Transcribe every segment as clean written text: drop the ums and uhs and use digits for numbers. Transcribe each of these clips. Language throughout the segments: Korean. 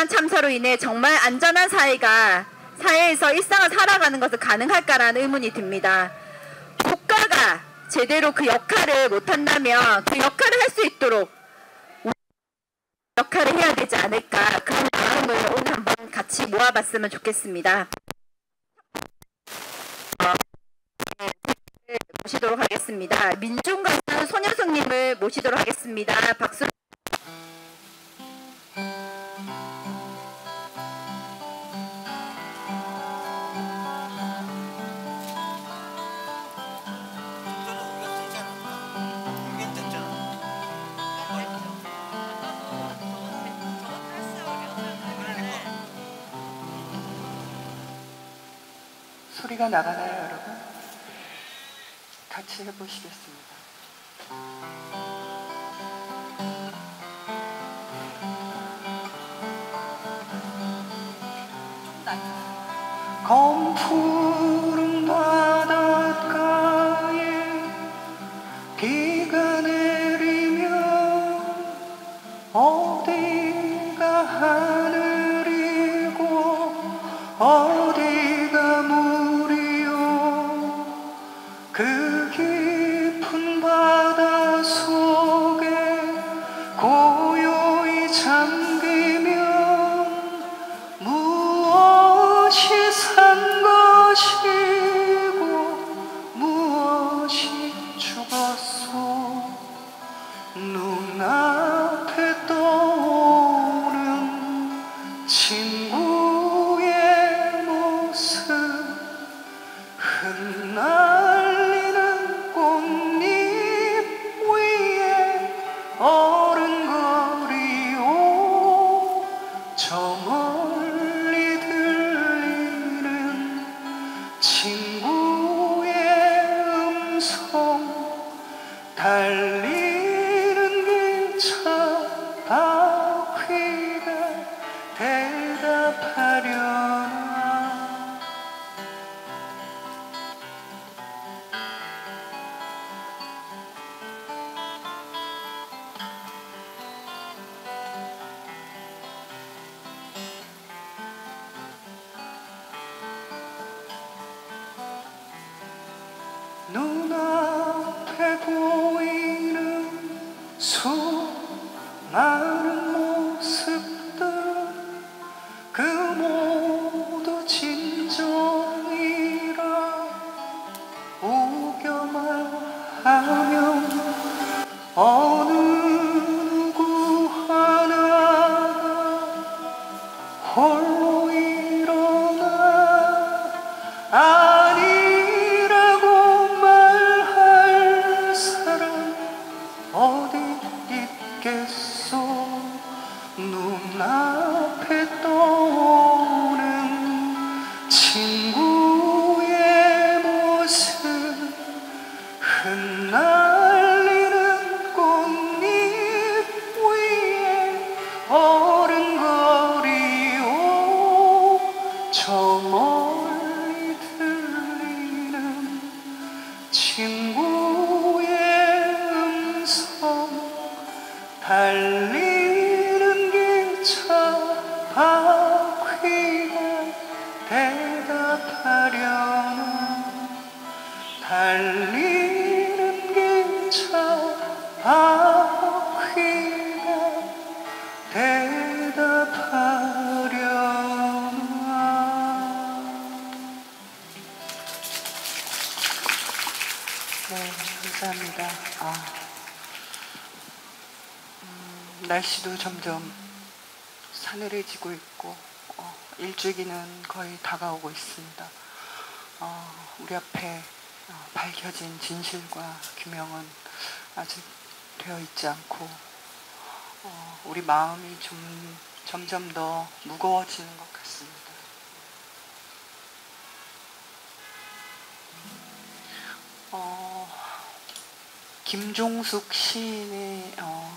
참사로 인해 정말 안전한 사회에서 일상을 살아가는 것은 가능할까라는 의문이 듭니다. 국가가 제대로 그 역할을 못한다면 그 역할을 할 수 있도록 역할을 해야 되지 않을까, 그런 마음을 오늘 한번 같이 모아봤으면 좋겠습니다. 모시도록 하겠습니다. 민중가수 손여성님을 모시도록 하겠습니다. 박수. 소리가 나가나요, 여러분? 같이 해보시겠습니다. 검푸른 바닷가에 비가 내리면 어디가 하늘이고 어디가 물이요, 그 깊은 바다 속에 고요히 잠기면 무엇이 산 것이고 무엇이 죽었소. 눈앞에 떠오른 친구의 모습, 흩날리는 꽃잎 위에 어른거리오. 저 멀리 들리는 친구의 음성, 달리는 기차 바퀴가 대답하려나. 눈앞에 보이는 수많은 모습들, 그 모두 진정이라 우겨만 하면 어느 누구 하나가 홀로 일어나 아니라고 말할 사람 어디 있겠소. 눈앞에 떠오는 친구의 모습, 흩날리는 꽃잎 위에 어른거리오. 저 멀리 들리는 친구의 음성, 달리는 기차 바퀴가 대답하려나. 달리는 기차 바퀴가 대답하려나. 네, 감사합니다. 날씨도 점점 사늘해지고 있고 일주기는 거의 다가오고 있습니다. 우리 앞에 밝혀진 진실과 규명은 아직 되어 있지 않고 우리 마음이 좀 점점 더 무거워지는 것 같습니다. 김종숙 시인의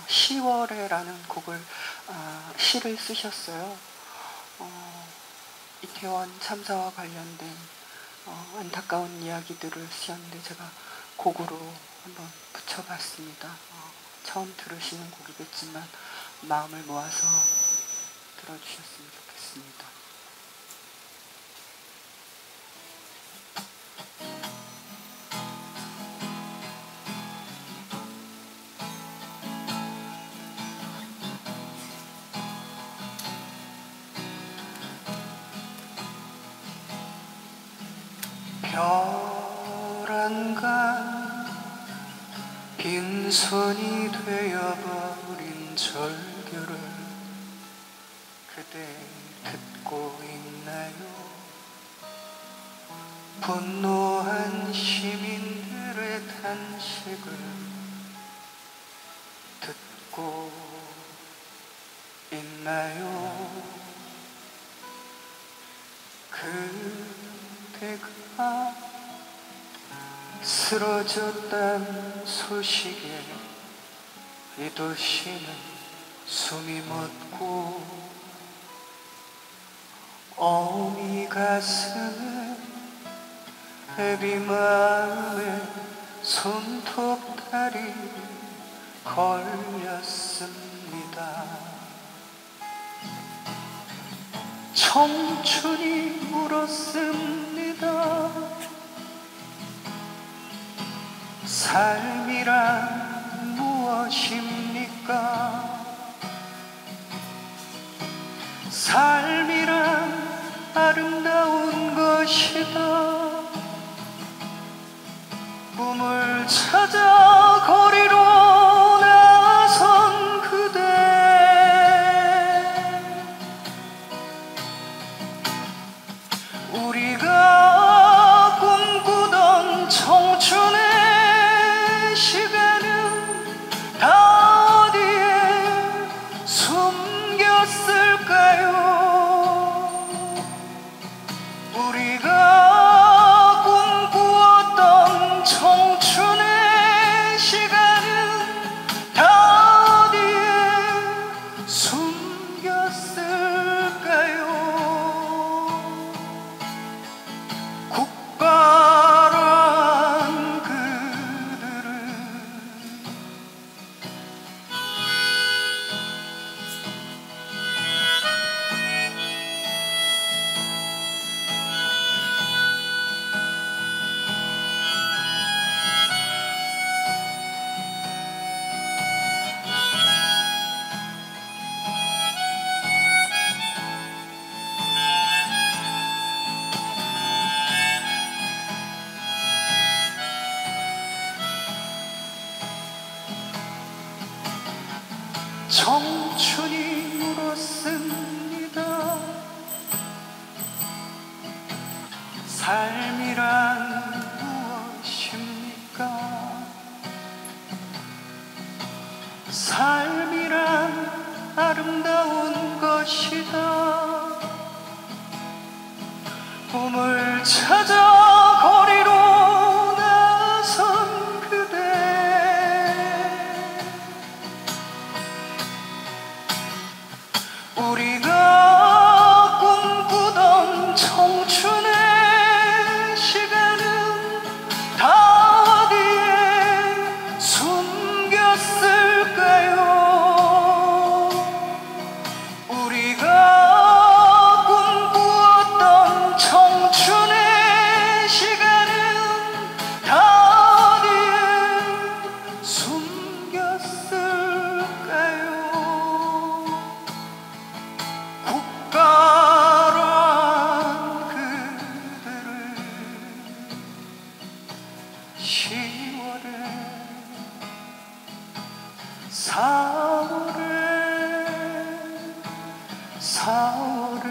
10월에라는 곡을 시를 쓰셨어요. 이태원 참사와 관련된 안타까운 이야기들을 쓰셨는데 제가 곡으로 한번 붙여봤습니다. 처음 들으시는 곡이겠지만 마음을 모아서 들어주셨으면 좋겠습니다. 별안간 빈손이 되어버린 절규를 그대 듣고 있나요? 분노한 시민들의 탄식을 듣고 있나요? 그대가 쓰러졌다는 소식에 이 도시는 숨이 멎고 어미 가슴에 애비 마음에 손톱다리 걸렸습니다. 청춘이 울었습니다. 삶이란 무엇입니까? 삶이란 아름다운 것이다. 꿈을 찾아 거리로 나선 그대, 우리가 꿈꾸던 청춘의 시간은 다 어디에 숨겼을까요? 우리가 꿈꾸었던 청춘의 시간은 다 어디에 숨겼을까요? 국가란 그들을 청춘이 울었습니다. 삶이란 무엇입니까? 삶이란 아름다운 것이다. 꿈을 찾아 거리로 나선 그대, 우리가 꿈꾸던 청춘의 시간은 다 어디에 숨겼을까요? 우리가 꿈꾸었던 청춘의 시간은 다 어디에 숨겼을까요? 국가란 그들을 10월에 4월에 4월에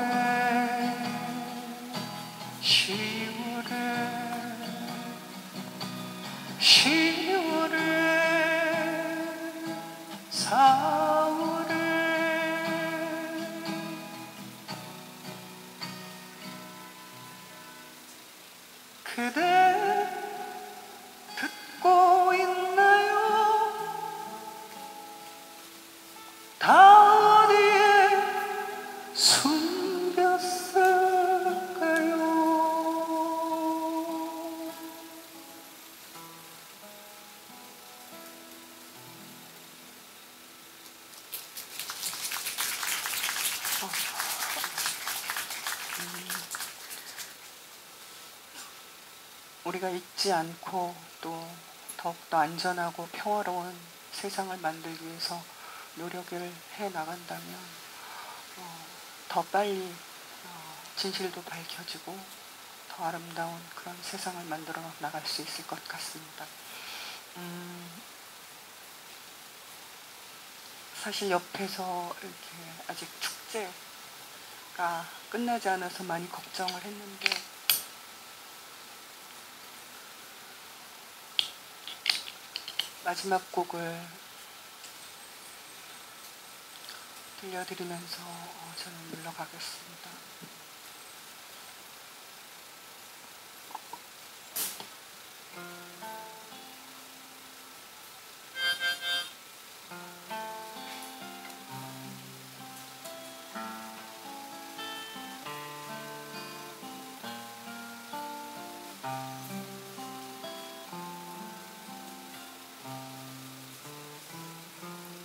10월에 10월에 4월에 그대 듣고 있나요? 다 어디에 숨겼을까요? 우리가 잊지 않고 또 더욱더 안전하고 평화로운 세상을 만들기 위해서 노력을 해 나간다면 더 빨리 진실도 밝혀지고 더 아름다운 그런 세상을 만들어 나갈 수 있을 것 같습니다. 사실 옆에서 이렇게 아직 축제가 끝나지 않아서 많이 걱정을 했는데 마지막 곡을 들려드리면서 저는 물러가겠습니다.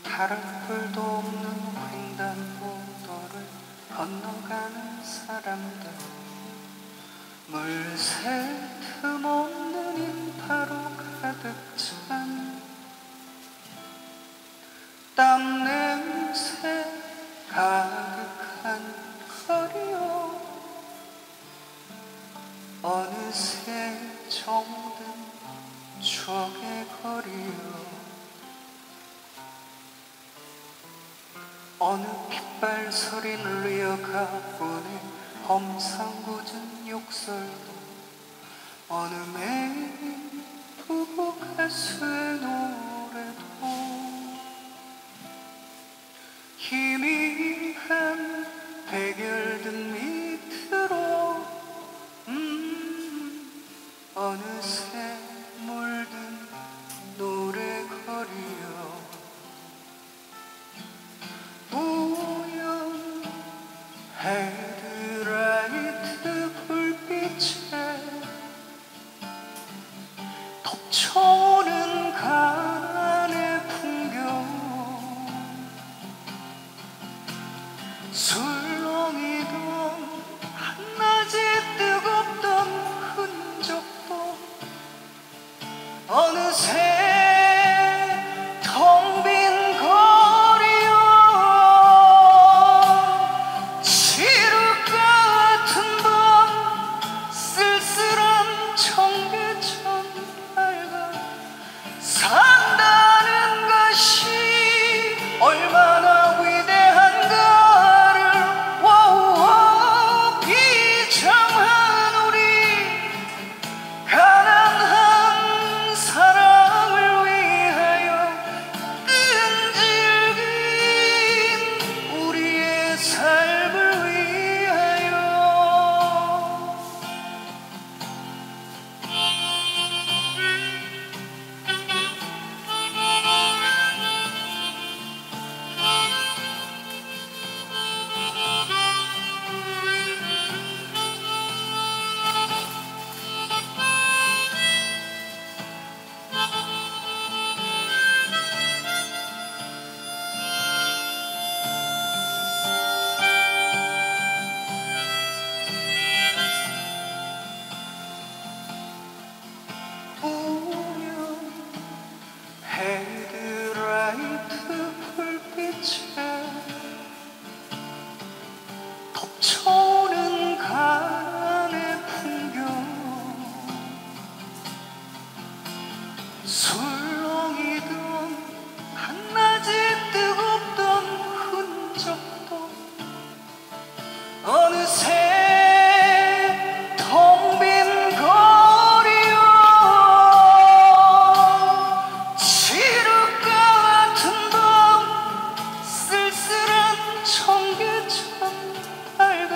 바람불도 없는 횡단보도를 건너가는 사람들, 물새 틈 없는 인파로 가득 찬 땀 냄새 가득한 거리요, 어느새 정든 추억의 거리요, 어느 핏발 소리를 이어가 보내 험상궂은 욕설도, 어느 매일 부부 가수의 노래도, 희미한 백열등 밑으로 어느새 물든 노래거리요, 우연 헤드라이트 불빛에 덮쳐오는 가난의 풍경, 술렁이던 한낮이 뜨겁던 흔적도 어느새 텅 빈 거리요, 지루 같은 밤 쓸쓸한 청계천 밝아 산다는 것이 얼마나 위대한가를 비참한 우리 가난한 사랑을 위하여 끈질긴 우리의 삶을 위하여. 우연 헤드라이트 불빛에 덮쳐오는 가난의 풍경, 술렁이던 한낮이 뜨겁던 흔적도 어느새 텅 빈 거리요, 지루 같은 밤 쓸쓸한 청계천 밝아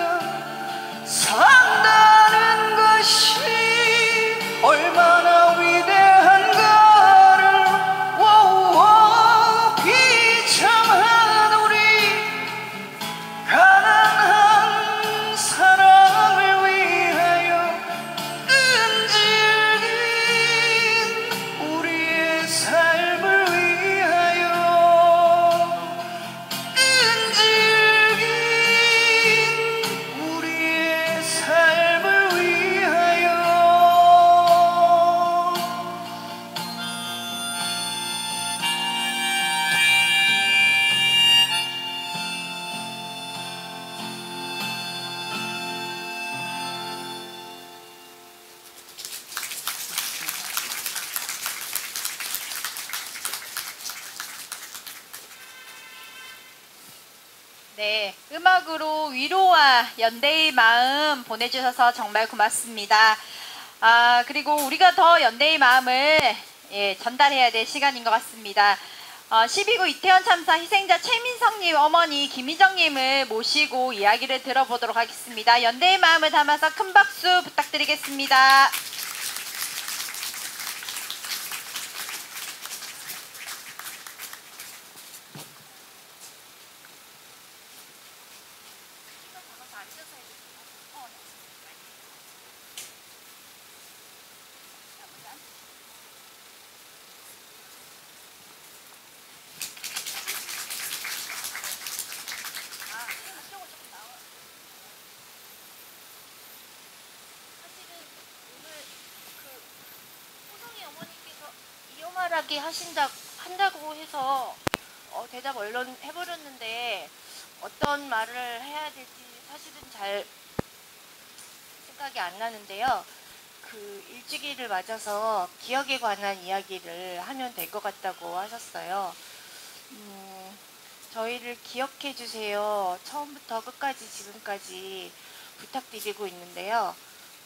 예, 음악으로 위로와 연대의 마음 보내주셔서 정말 고맙습니다. 그리고 우리가 더 연대의 마음을 전달해야 될 시간인 것 같습니다. 12구 이태원 참사 희생자 최민성님 어머니 김희정님을 모시고 이야기를 들어보도록 하겠습니다. 연대의 마음을 담아서 큰 박수 부탁드리겠습니다. 하기 한다고 해서 대답 얼른 해버렸는데 어떤 말을 해야 될지 사실은 잘 생각이 안 나는데요. 그 일주기를 맞아서 기억에 관한 이야기를 하면 될 것 같다고 하셨어요. 저희를 기억해 주세요. 처음부터 끝까지 지금까지 부탁드리고 있는데요.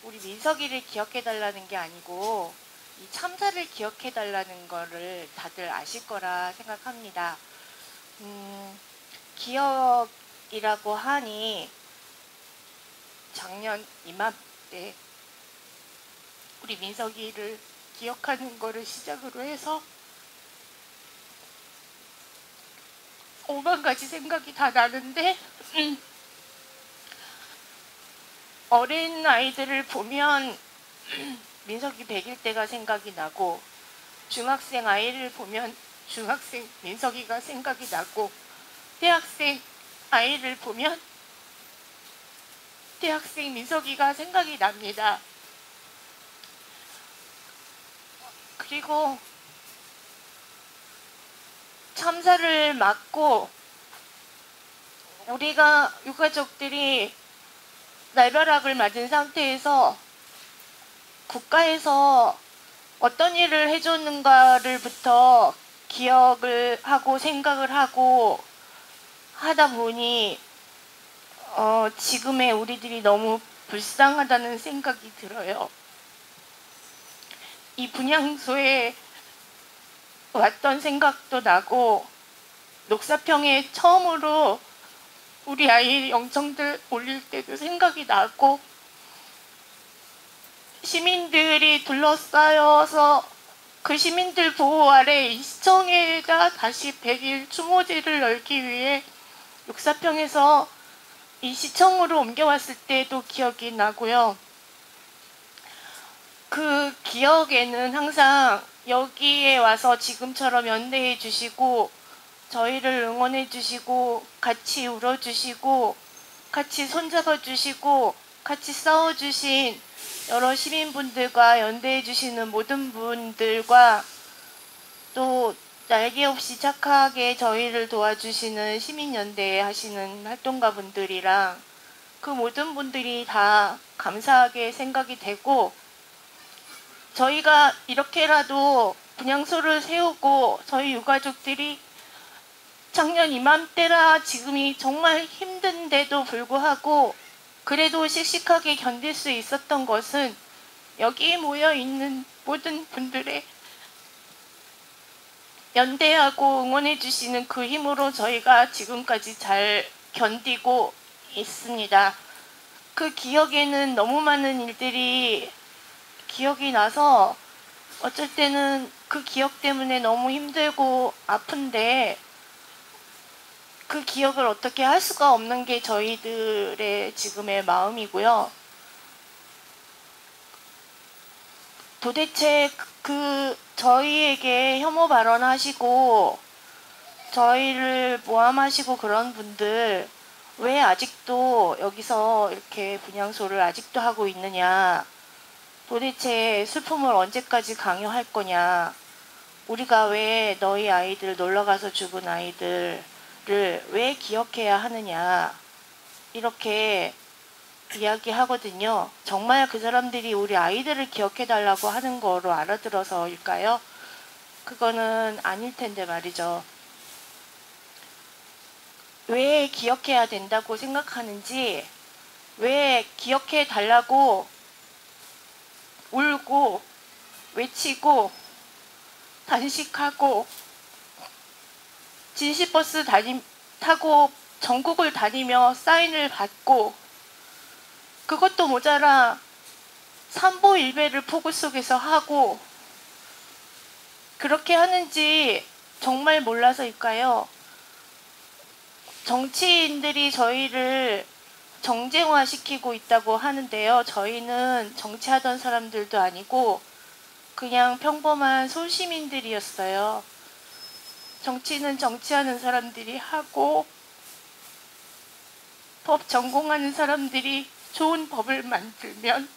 우리 민석이를 기억해 달라는 게 아니고 이 참사를 기억해 달라는 거를 다들 아실 거라 생각합니다. 기억이라고 하니 작년 이맘때 우리 민석이를 기억하는 거를 시작으로 해서 5만 가지 생각이 다 나는데 어린 아이들을 보면 민석이 100일 때가 생각이 나고 중학생 아이를 보면 중학생 민석이가 생각이 나고 대학생 아이를 보면 대학생 민석이가 생각이 납니다. 그리고 참사를 막고 우리가 유가족들이 날벼락을 맞은 상태에서 국가에서 어떤 일을 해줬는가를부터 기억을 하고 생각을 하고 하다 보니 지금의 우리들이 너무 불쌍하다는 생각이 들어요. 이 분향소에 왔던 생각도 나고 녹사평에 처음으로 우리 아이 영상들 올릴 때도 생각이 나고 시민들이 둘러싸여서 그 시민들 보호 아래 이 시청에다 다시 100일 추모제를 열기 위해 녹사평에서 이 시청으로 옮겨왔을 때도 기억이 나고요. 그 기억에는 항상 여기에 와서 지금처럼 연대해 주시고 저희를 응원해 주시고 같이 울어주시고 같이 손잡아 주시고 같이 싸워주신 여러 시민분들과 연대해 주시는 모든 분들과 또 날개 없이 착하게 저희를 도와주시는 시민연대 하시는 활동가분들이랑 그 모든 분들이 다 감사하게 생각이 되고 저희가 이렇게라도 분향소를 세우고 저희 유가족들이 작년 이맘때라 지금이 정말 힘든데도 불구하고 그래도 씩씩하게 견딜 수 있었던 것은 여기에 모여있는 모든 분들의 연대하고 응원해 주시는 그 힘으로 저희가 지금까지 잘 견디고 있습니다. 그 기억에는 너무 많은 일들이 기억이 나서 어쩔 때는 그 기억 때문에 너무 힘들고 아픈데 그 기억을 어떻게 할 수가 없는 게 저희들의 지금의 마음이고요. 도대체 저희에게 혐오 발언하시고 저희를 모함하시고 그런 분들 왜 아직도 여기서 이렇게 분향소를 아직도 하고 있느냐. 도대체 슬픔을 언제까지 강요할 거냐. 우리가 왜 너희 아이들 놀러가서 죽은 아이들을 왜 기억해야 하느냐. 이렇게 이야기하거든요. 정말 그 사람들이 우리 아이들을 기억해달라고 하는 거로 알아들어서일까요? 그거는 아닐 텐데 말이죠. 왜 기억해야 된다고 생각하는지, 왜 기억해 달라고 울고 외치고 단식하고 진시버스 타고 전국을 다니며 사인을 받고, 그것도 모자라 삼보일배를 폭우 속에서 하고, 그렇게 하는지 정말 몰라서일까요? 정치인들이 저희를 정쟁화시키고 있다고 하는데요. 저희는 정치하던 사람들도 아니고 그냥 평범한 소시민들이었어요. 정치는 정치하는 사람들이 하고, 법 전공하는 사람들이 좋은 법을 만들면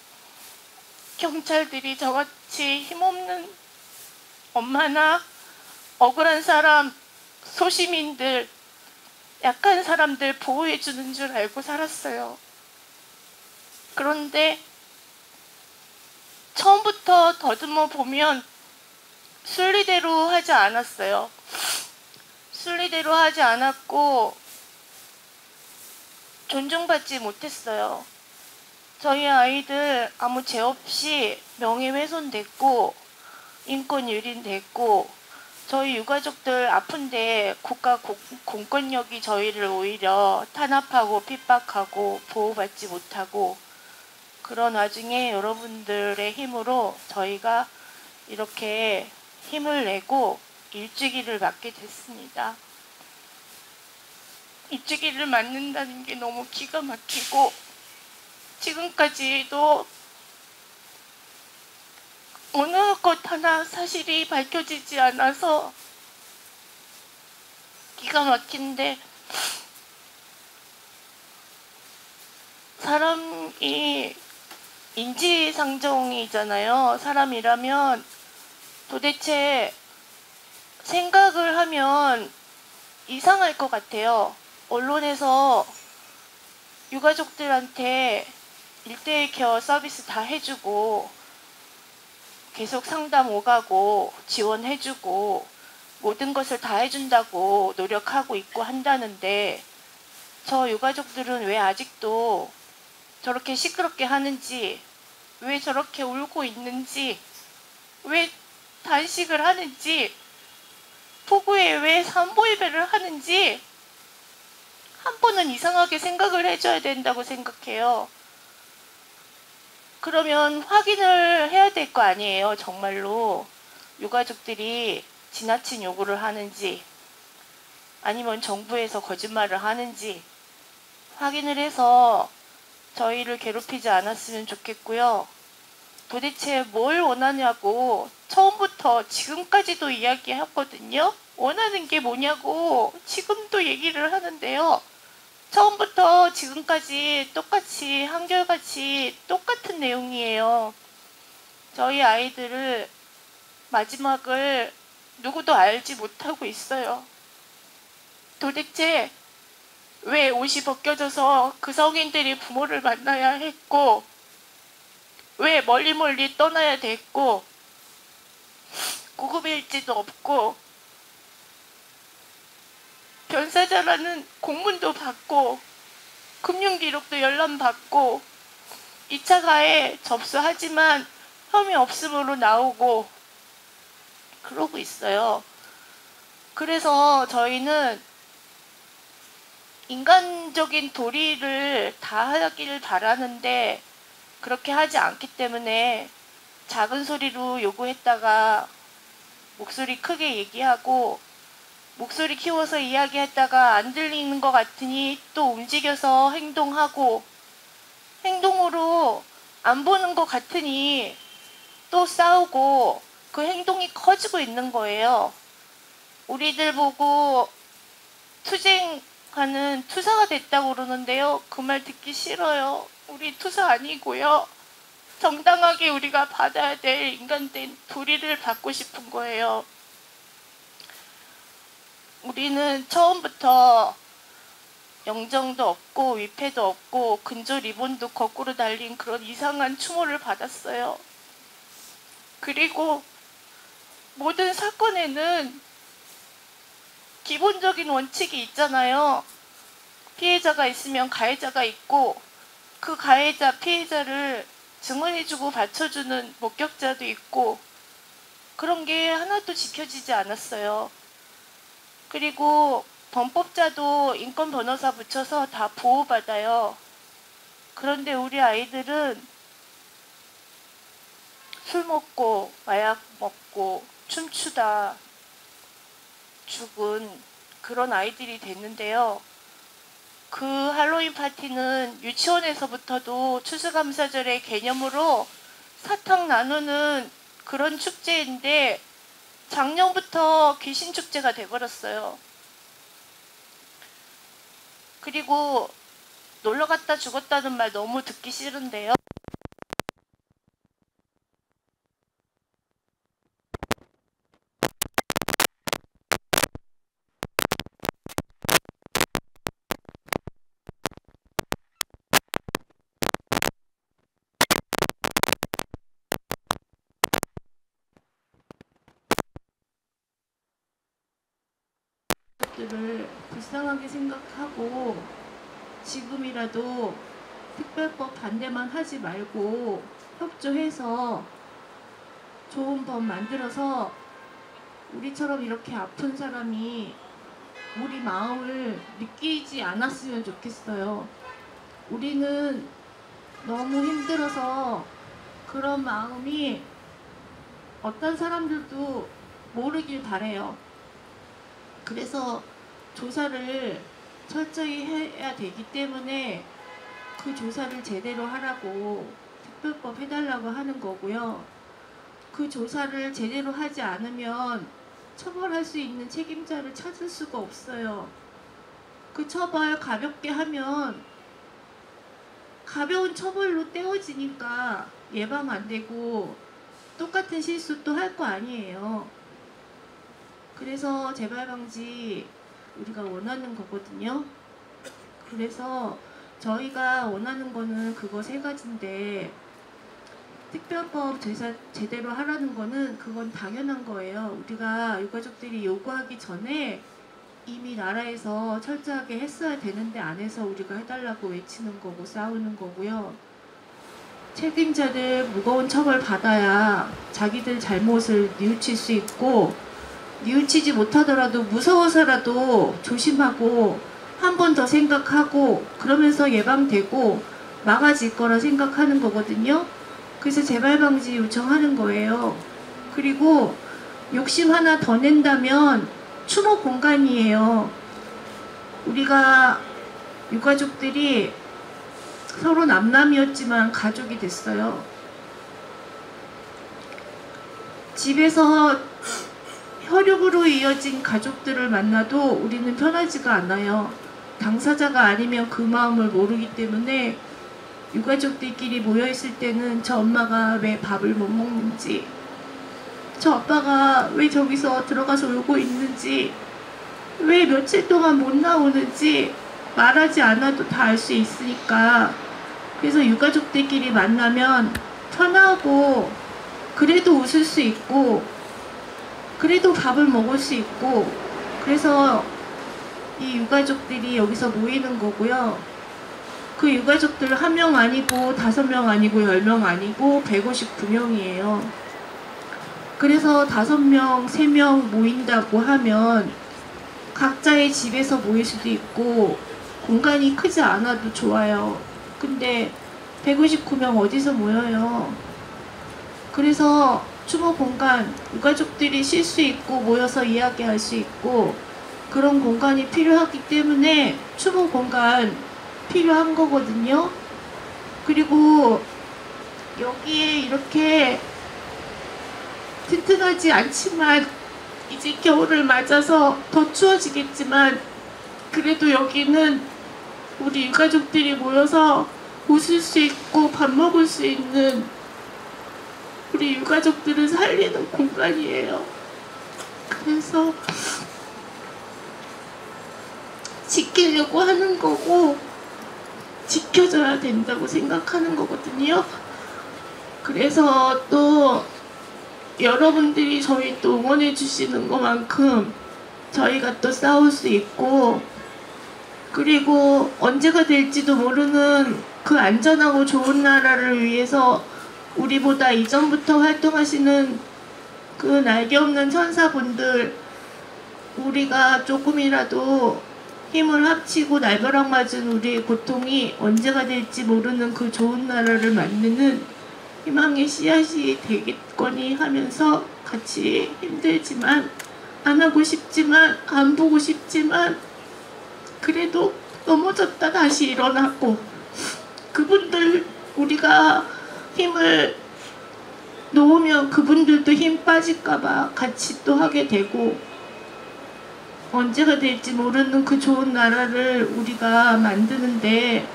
경찰들이 저같이 힘없는 엄마나 억울한 사람, 소시민들, 약한 사람들 보호해주는 줄 알고 살았어요. 그런데 처음부터 더듬어 보면 순리대로 하지 않았어요. 순리대로 하지 않았고 존중받지 못했어요. 저희 아이들 아무 죄 없이 명예훼손됐고 인권 유린됐고, 저희 유가족들 아픈데 국가 공권력이 저희를 오히려 탄압하고 핍박하고 보호받지 못하고, 그런 와중에 여러분들의 힘으로 저희가 이렇게 힘을 내고 일주기를 맞게 됐습니다. 일주기를 맞는다는 게 너무 기가 막히고, 지금까지도 어느 것 하나 사실이 밝혀지지 않아서 기가 막힌데, 사람이 인지상정이잖아요. 사람이라면 도대체 생각을 하면 이상할 것 같아요. 언론에서 유가족들한테 1:1 케어 서비스 다 해주고 계속 상담 오가고 지원해주고 모든 것을 다 해준다고 노력하고 있고 한다는데, 저 유가족들은 왜 아직도 저렇게 시끄럽게 하는지, 왜 저렇게 울고 있는지, 왜 단식을 하는지, 폭우에 왜 삼보일배를 하는지 한 번은 이상하게 생각을 해줘야 된다고 생각해요. 그러면 확인을 해야 될 거 아니에요. 정말로 유가족들이 지나친 요구를 하는지 아니면 정부에서 거짓말을 하는지 확인을 해서 저희를 괴롭히지 않았으면 좋겠고요. 도대체 뭘 원하냐고 처음부터 지금까지도 이야기했거든요. 원하는 게 뭐냐고 지금도 얘기를 하는데요. 처음부터 지금까지 똑같이 한결같이 똑같은 내용이에요. 저희 아이들을 마지막을 누구도 알지 못하고 있어요. 도대체 왜 옷이 벗겨져서 그 성인들이 부모를 만나야 했고, 왜 멀리 떠나야 됐고, 구급일지도 없고, 변사자라는 공문도 받고, 금융기록도 열람받고, 2차 가해 접수하지만 혐의 없음으로 나오고, 그러고 있어요. 그래서 저희는 인간적인 도리를 다하길 바라는데 그렇게 하지 않기 때문에 작은 소리로 요구했다가 목소리 크게 얘기하고, 목소리 키워서 이야기했다가 안 들리는 것 같으니 또 움직여서 행동하고, 행동으로 안 보는 것 같으니 또 싸우고, 그 행동이 커지고 있는 거예요. 우리들 보고 투쟁하는 투사가 됐다고 그러는데요. 그 말 듣기 싫어요. 우리 투사 아니고요. 정당하게 우리가 받아야 될 인간된 도리를 받고 싶은 거예요. 우리는 처음부터 영정도 없고 위패도 없고 근조 리본도 거꾸로 달린 그런 이상한 추모를 받았어요. 그리고 모든 사건에는 기본적인 원칙이 있잖아요. 피해자가 있으면 가해자가 있고 그 가해자, 피해자를 증언해주고 받쳐주는 목격자도 있고 그런 게 하나도 지켜지지 않았어요. 그리고 범법자도 인권 변호사 붙여서 다 보호받아요. 그런데 우리 아이들은 술 먹고 마약 먹고 춤추다 죽은 그런 아이들이 됐는데요. 그 할로윈 파티는 유치원에서부터도 추수감사절의 개념으로 사탕 나누는 그런 축제인데 작년부터 귀신 축제가 돼버렸어요. 그리고 놀러 갔다 죽었다는 말 너무 듣기 싫은데요. 것들을 불쌍하게 생각하고 지금이라도 특별법 반대만 하지 말고 협조해서 좋은 법 만들어서 우리처럼 이렇게 아픈 사람이 우리 마음을 느끼지 않았으면 좋겠어요. 우리는 너무 힘들어서 그런 마음이 어떤 사람들도 모르길 바래요. 그래서 조사를 철저히 해야 되기 때문에 그 조사를 제대로 하라고 특별법 해달라고 하는 거고요. 그 조사를 제대로 하지 않으면 처벌할 수 있는 책임자를 찾을 수가 없어요. 그 처벌 가볍게 하면 가벼운 처벌로 떼어지니까 예방 안 되고 똑같은 실수 또 할 거 아니에요. 그래서 재발 방지 우리가 원하는 거거든요. 그래서 저희가 원하는 거는 그거 세 가지인데 특별법 제대로 하라는 거는 그건 당연한 거예요. 우리가 유가족들이 요구하기 전에 이미 나라에서 철저하게 했어야 되는데 안 해서 우리가 해달라고 외치는 거고 싸우는 거고요. 책임자들 무거운 처벌 받아야 자기들 잘못을 뉘우칠 수 있고 뉘우치지 못하더라도 무서워서라도 조심하고 한 번 더 생각하고 그러면서 예방되고 막아질 거라 생각하는 거거든요. 그래서 재발방지 요청하는 거예요. 그리고 욕심 하나 더 낸다면 추모 공간이에요. 우리가 유가족들이 서로 남남이었지만 가족이 됐어요. 집에서 혈육으로 이어진 가족들을 만나도 우리는 편하지가 않아요. 당사자가 아니면 그 마음을 모르기 때문에 유가족들끼리 모여있을 때는 저 엄마가 왜 밥을 못 먹는지, 저 아빠가 왜 저기서 들어가서 울고 있는지, 왜 며칠 동안 못 나오는지 말하지 않아도 다 알 수 있으니까. 그래서 유가족들끼리 만나면 편하고 그래도 웃을 수 있고 그래도 밥을 먹을 수 있고 그래서 이 유가족들이 여기서 모이는 거고요. 그 유가족들 1명 아니고 5명 아니고 10명 아니고 159명이에요. 그래서 5명, 3명 모인다고 하면 각자의 집에서 모일 수도 있고 공간이 크지 않아도 좋아요. 근데 159명 어디서 모여요? 그래서 추모 공간, 유가족들이 쉴 수 있고 모여서 이야기할 수 있고 그런 공간이 필요하기 때문에 추모 공간 필요한 거거든요. 그리고 여기에 이렇게 튼튼하지 않지만 이제 겨울을 맞아서 더 추워지겠지만 그래도 여기는 우리 유가족들이 모여서 웃을 수 있고 밥 먹을 수 있는 우리 유가족들을 살리는 공간이에요. 그래서 지키려고 하는 거고 지켜줘야 된다고 생각하는 거거든요. 그래서 또 여러분들이 저희 또 응원해 주시는 것만큼 저희가 또 싸울 수 있고 그리고 언제가 될지도 모르는 그 안전하고 좋은 나라를 위해서 우리보다 이전부터 활동하시는 그 날개 없는 천사분들, 우리가 조금이라도 힘을 합치고 날벼락 맞은 우리의 고통이 언제가 될지 모르는 그 좋은 나라를 만드는 희망의 씨앗이 되겠거니 하면서 같이 힘들지만, 안 하고 싶지만, 안 보고 싶지만, 그래도 넘어졌다 다시 일어나고, 그분들 우리가 힘을 놓으면 그분들도 힘 빠질까봐 같이 또 하게 되고, 언제가 될지 모르는 그 좋은 나라를 우리가 만드는데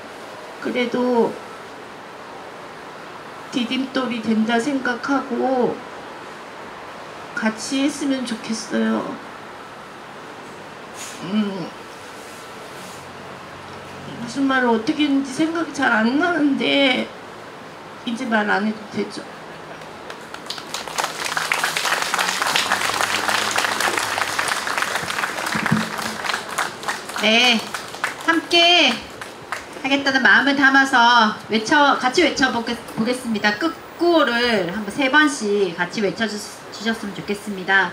그래도 디딤돌이 된다 생각하고 같이 했으면 좋겠어요. 무슨 말을 어떻게 했는지 생각이 잘 안 나는데 이제 말 안 해도 되죠? 네, 함께 하겠다는 마음을 담아서 같이 외쳐보겠습니다. 끝구호를 한번 3번씩 같이 외쳐주셨으면 좋겠습니다.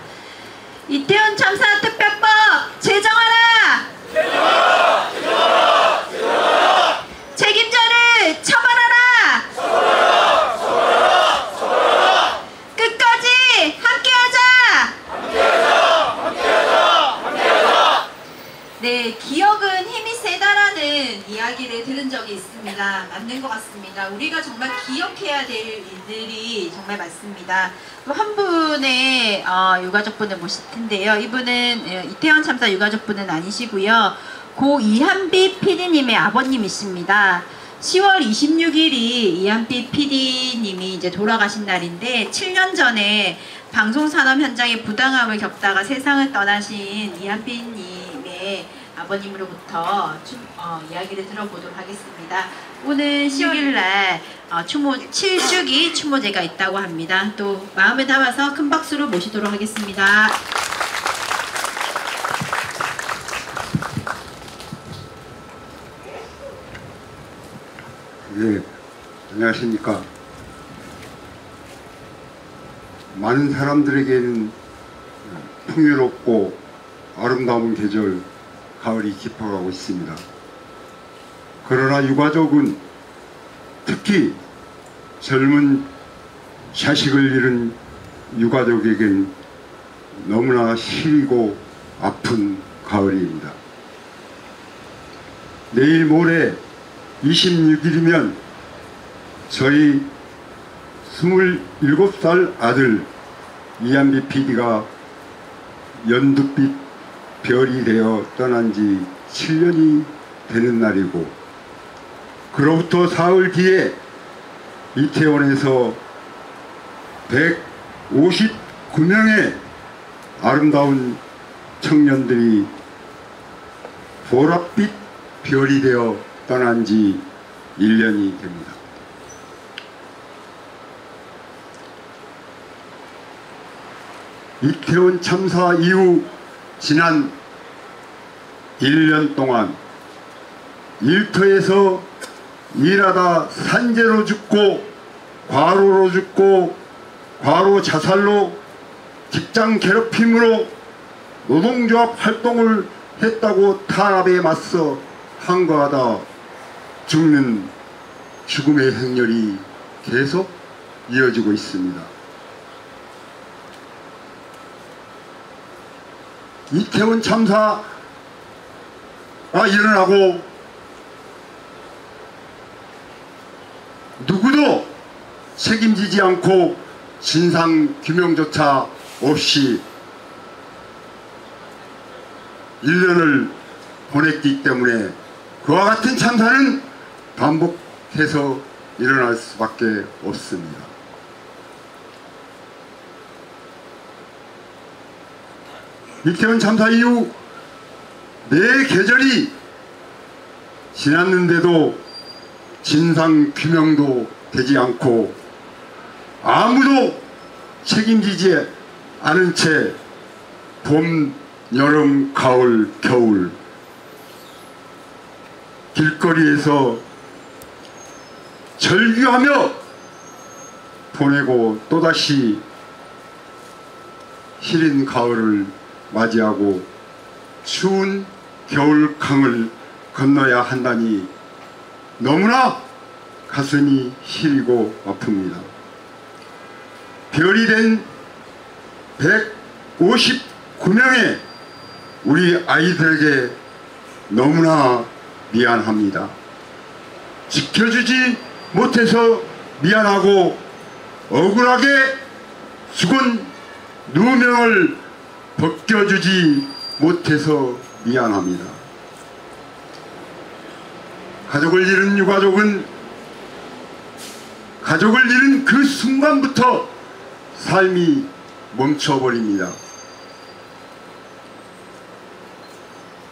이태원 참사 특별법 제정하라! 제정하라! 제정하라! 제정하라! 책임자를 처벌하라! 처벌하라! 처벌하라! 처벌하라! 끝까지 함께하자! 함께하자! 함께하자! 함께하자! 네, 기억은 힘이 세다라는 이야기를 들은 적이 있습니다. 맞는 것 같습니다. 우리가 정말 기억해야 될 일들이 정말 많습니다. 또 한 분의 유가족분을 모실 텐데요. 이분은 이태원 참사 유가족분은 아니시고요. 고 이한비 PD님의 아버님이십니다. 10월 26일이 이한비 PD님이 이제 돌아가신 날인데 7년 전에 방송산업 현장의 부당함을 겪다가 세상을 떠나신 이한비님의 아버님으로부터 이야기를 들어보도록 하겠습니다. 오늘 10일날 7주기 추모제가 있다고 합니다. 또 마음을 담아서 큰 박수로 모시도록 하겠습니다. 네, 안녕하십니까. 많은 사람들에게는 풍요롭고 아름다운 계절 가을이 깊어가고 있습니다. 그러나 유가족은 특히 젊은 자식을 잃은 유가족에겐 너무나 시리고 아픈 가을입니다. 내일 모레 26일이면 저희 27살 아들 이한비 PD가 연두빛 별이 되어 떠난 지 7년이 되는 날이고, 그로부터 사흘 뒤에 이태원에서 159명의 아름다운 청년들이 보랏빛 별이 되어 떠난 지 1년이 됩니다. 이태원 참사 이후 지난 1년 동안 일터에서 일하다 산재로 죽고 과로로 죽고 과로 자살로 직장 괴롭힘으로 노동조합 활동을 했다고 탄압에 맞서 항거하다 죽는 죽음의 행렬이 계속 이어지고 있습니다. 이태원 참사가 일어나고 누구도 책임지지 않고 진상규명조차 없이 1년을 보냈기 때문에 그와 같은 참사는 반복해서 일어날 수밖에 없습니다. 이태원 참사 이후 4계절이 지났는데도 진상규명도 되지 않고 아무도 책임지지 않은 채 봄, 여름, 가을, 겨울 길거리에서 절규하며 보내고 또다시 시린 가을을 맞이하고 추운 겨울강을 건너야 한다니 너무나 가슴이 시리고 아픕니다. 별이 된 159명의 우리 아이들에게 너무나 미안합니다. 지켜주지 못해서 미안하고 억울하게 죽은 누명을 벗겨주지 못해서 미안합니다. 가족을 잃은 유가족은 가족을 잃은 그 순간부터 삶이 멈춰버립니다.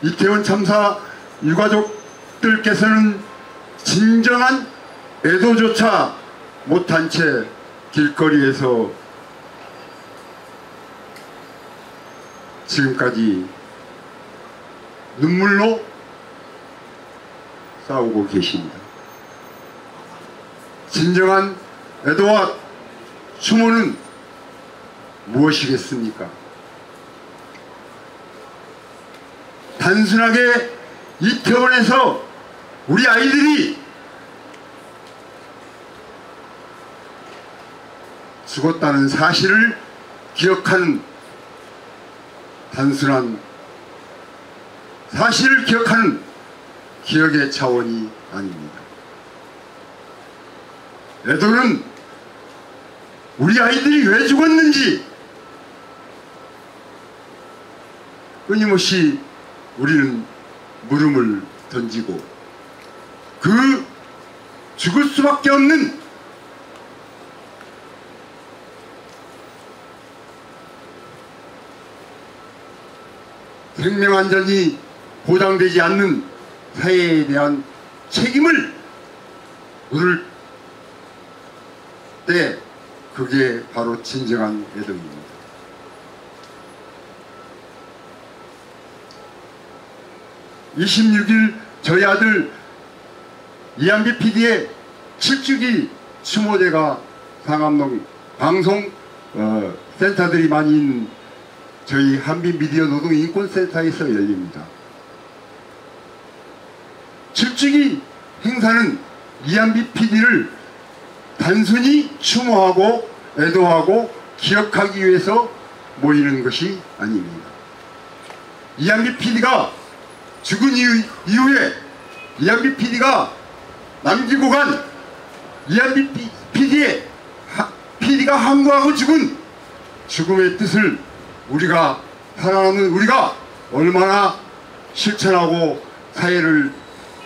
이태원 참사 유가족들께서는 진정한 애도조차 못한 채 길거리에서 지금까지 눈물로 싸우고 계십니다. 진정한 애도와 추모는 무엇이겠습니까? 단순하게 이태원에서 우리 아이들이 죽었다는 사실을 기억하는 단순한 사실을 기억하는 기억의 차원이 아닙니다. 애도는 우리 아이들이 왜 죽었는지 끊임없이 우리는 물음을 던지고 그 죽을 수밖에 없는 생명 안전이 보장되지 않는 사회에 대한 책임을 물을 때 그게 바로 진정한 애도입니다. (26일) 저희 아들 이한비 PD의 7주기 추모제가 상암동 방송 센터들이 많이 있는 저희 한빛 미디어 노동 인권센터에서 열립니다. 7주기 행사는 이한비 PD를 단순히 추모하고 애도하고 기억하기 위해서 모이는 것이 아닙니다. 이한비 PD가 죽은 이후에 이한비 PD가 남기고 간 이한비 PD가 항거하고 죽은 죽음의 뜻을 우리가 살아남는 우리가 얼마나 실천하고 사회를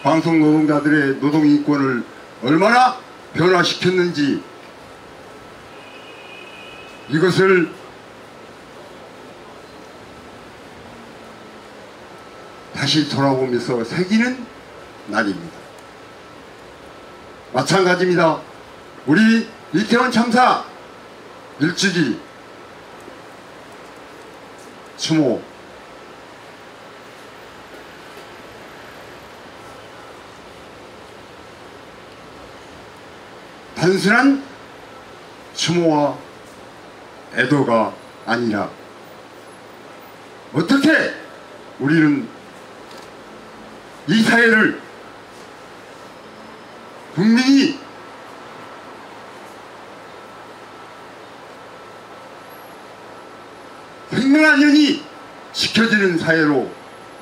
방송 노동자들의 노동 인권을 얼마나 변화시켰는지 이것을 다시 돌아보면서 새기는 날입니다. 마찬가지입니다. 우리 이태원 참사 1주기 추모 단순한 추모와 애도가 아니라 어떻게 우리는 이 사회를 국민이 생명 안전이 지켜지는 사회로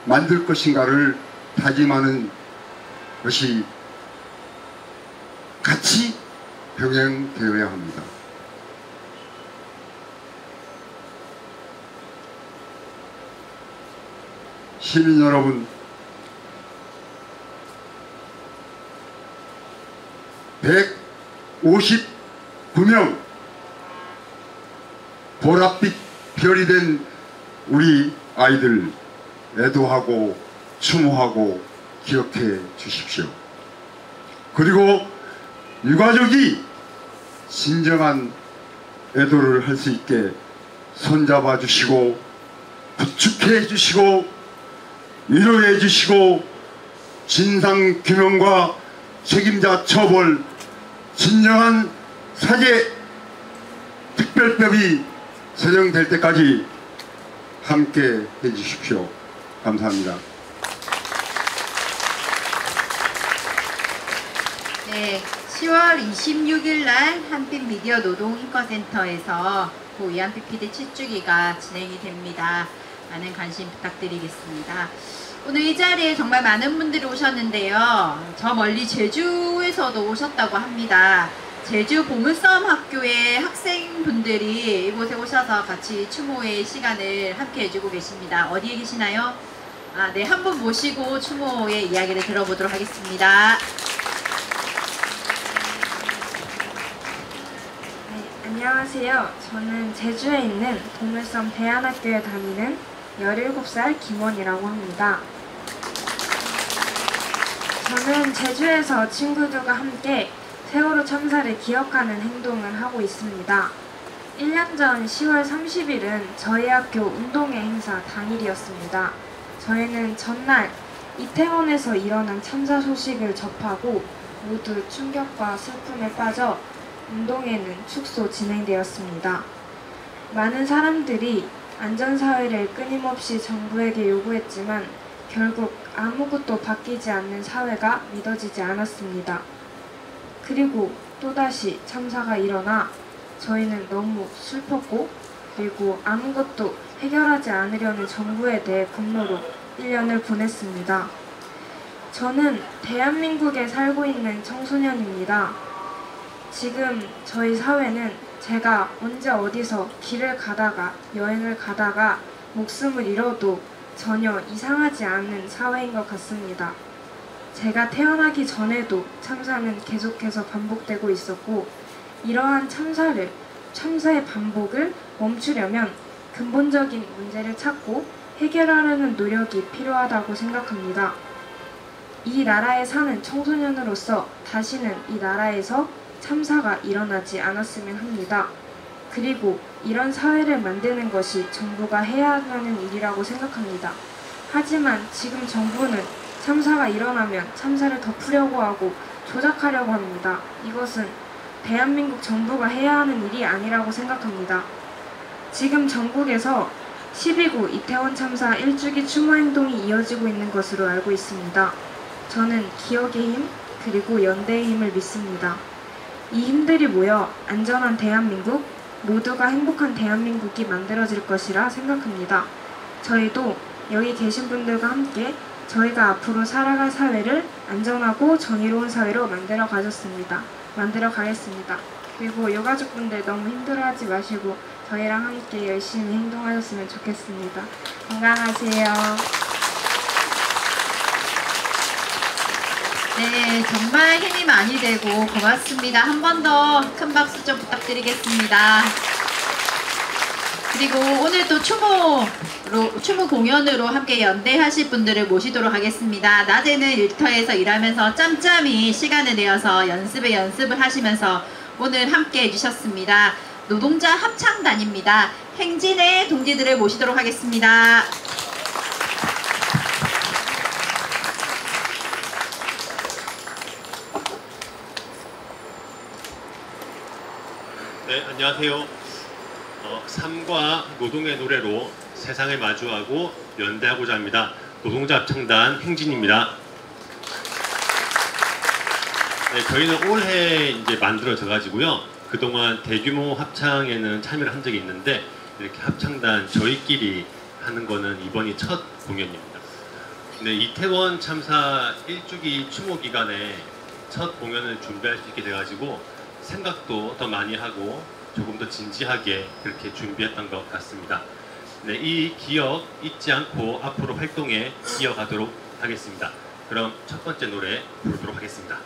만들 것인가를 다짐하는 것이 같이 병행되어야 합니다. 시민 여러분, 159명 보랏빛 별이 된 우리 아이들 애도하고 추모하고 기억해 주십시오. 그리고 유가족이 진정한 애도를 할 수 있게 손잡아 주시고 부축해 주시고 위로해 주시고 진상규명과 책임자 처벌, 진정한 사죄 특별법이 제정될 때까지 함께 해주십시오. 감사합니다. 네, 10월 26일 날 한빛미디어 노동인권센터에서 고 이한피 PD 7주기가 진행이 됩니다. 많은 관심 부탁드리겠습니다. 오늘 이 자리에 정말 많은 분들이 오셨는데요. 저 멀리 제주에서도 오셨다고 합니다. 제주 보물싸움학교의 학생분들이 이곳에 오셔서 같이 추모의 시간을 함께 해주고 계십니다. 어디에 계시나요? 네, 한 분 모시고 추모의 이야기를 들어보도록 하겠습니다. 안녕하세요. 저는 제주에 있는 보물섬 대안학교에 다니는 17살 김원이라고 합니다. 저는 제주에서 친구들과 함께 세월호 참사를 기억하는 행동을 하고 있습니다. 1년 전 10월 30일은 저희 학교 운동회 행사 당일이었습니다. 저희는 전날 이태원에서 일어난 참사 소식을 접하고 모두 충격과 슬픔에 빠져 운동회는 축소 진행되었습니다. 많은 사람들이 안전사회를 끊임없이 정부에게 요구했지만 결국 아무것도 바뀌지 않는 사회가 믿어지지 않았습니다. 그리고 또다시 참사가 일어나 저희는 너무 슬펐고 그리고 아무것도 해결하지 않으려는 정부에 대해 분노로 1년을 보냈습니다. 저는 대한민국에 살고 있는 청소년입니다. 지금 저희 사회는 제가 언제 어디서 길을 가다가 여행을 가다가 목숨을 잃어도 전혀 이상하지 않은 사회인 것 같습니다. 제가 태어나기 전에도 참사는 계속해서 반복되고 있었고 이러한 참사의 반복을 멈추려면 근본적인 문제를 찾고 해결하려는 노력이 필요하다고 생각합니다. 이 나라에 사는 청소년으로서 다시는 이 나라에서 참사가 일어나지 않았으면 합니다. 그리고 이런 사회를 만드는 것이 정부가 해야 하는 일이라고 생각합니다. 하지만 지금 정부는 참사가 일어나면 참사를 덮으려고 하고 조작하려고 합니다. 이것은 대한민국 정부가 해야 하는 일이 아니라고 생각합니다. 지금 전국에서 12구 이태원 참사 1주기 추모 행동이 이어지고 있는 것으로 알고 있습니다. 저는 기억의 힘 그리고 연대의 힘을 믿습니다. 이 힘들이 모여 안전한 대한민국, 모두가 행복한 대한민국이 만들어질 것이라 생각합니다. 저희도 여기 계신 분들과 함께 저희가 앞으로 살아갈 사회를 안전하고 정의로운 사회로 만들어 가겠습니다. 그리고 유가족분들 너무 힘들어하지 마시고 저희랑 함께 열심히 행동하셨으면 좋겠습니다. 건강하세요. 네, 정말 힘이 많이 되고 고맙습니다. 한 번 더 큰 박수 좀 부탁드리겠습니다. 그리고 오늘 또 추모 공연으로 함께 연대하실 분들을 모시도록 하겠습니다. 낮에는 일터에서 일하면서 짬짬이 시간을 내어서 연습을 하시면서 오늘 함께 해주셨습니다. 노동자 합창단입니다. 행진의 동지들을 모시도록 하겠습니다. 네, 안녕하세요. 삶과 노동의 노래로 세상을 마주하고 연대하고자 합니다. 노동자 합창단 행진입니다. 네, 저희는 올해 이제 만들어져 가지고요. 그동안 대규모 합창에는 참여를 한 적이 있는데 이렇게 합창단 저희끼리 하는 거는 이번이 첫 공연입니다. 네, 이태원 참사 1주기 추모 기간에 첫 공연을 준비할 수 있게 돼가지고 생각도 더 많이 하고 조금 더 진지하게 그렇게 준비했던 것 같습니다. 네, 이 기억 잊지 않고 앞으로 활동에 이어가도록 하겠습니다. 그럼 첫 번째 노래 부르도록 하겠습니다.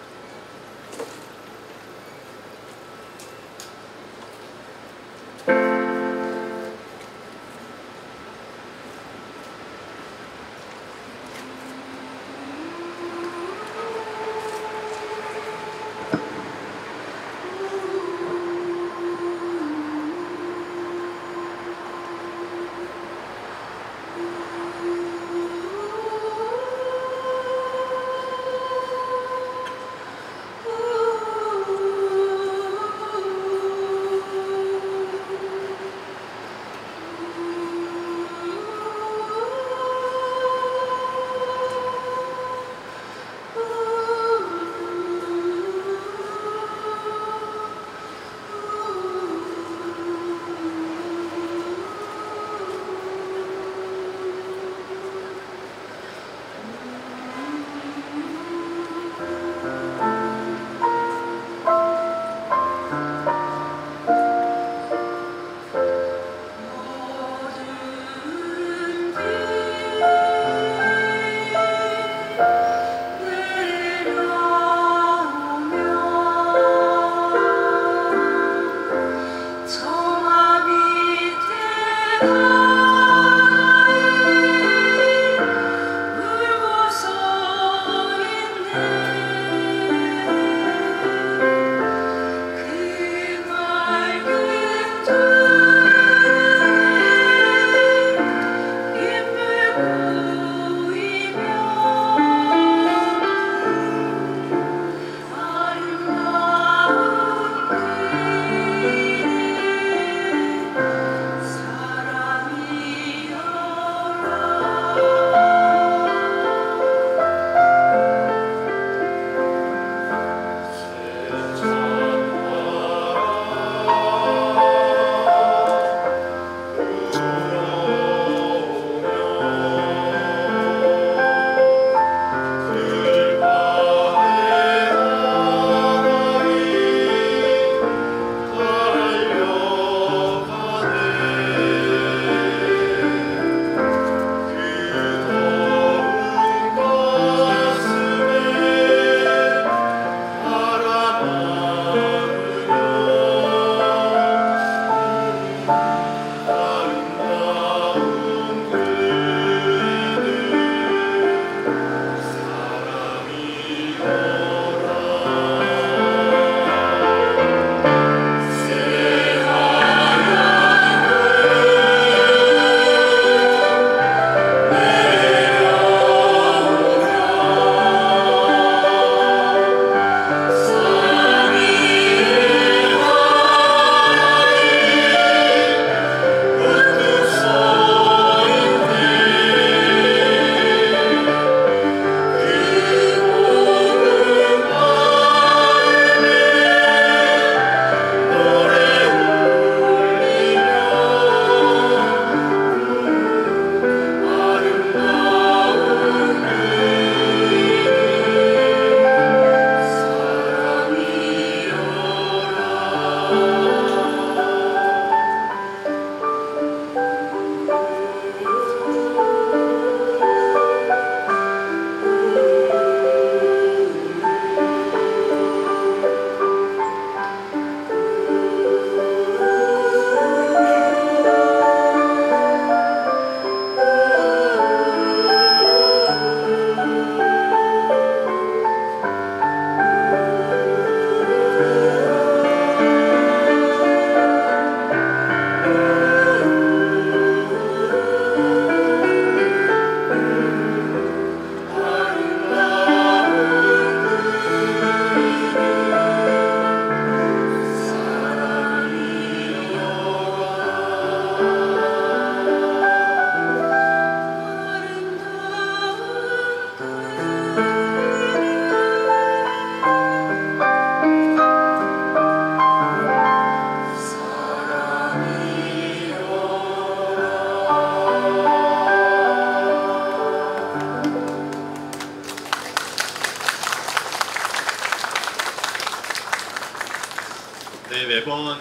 네, 매번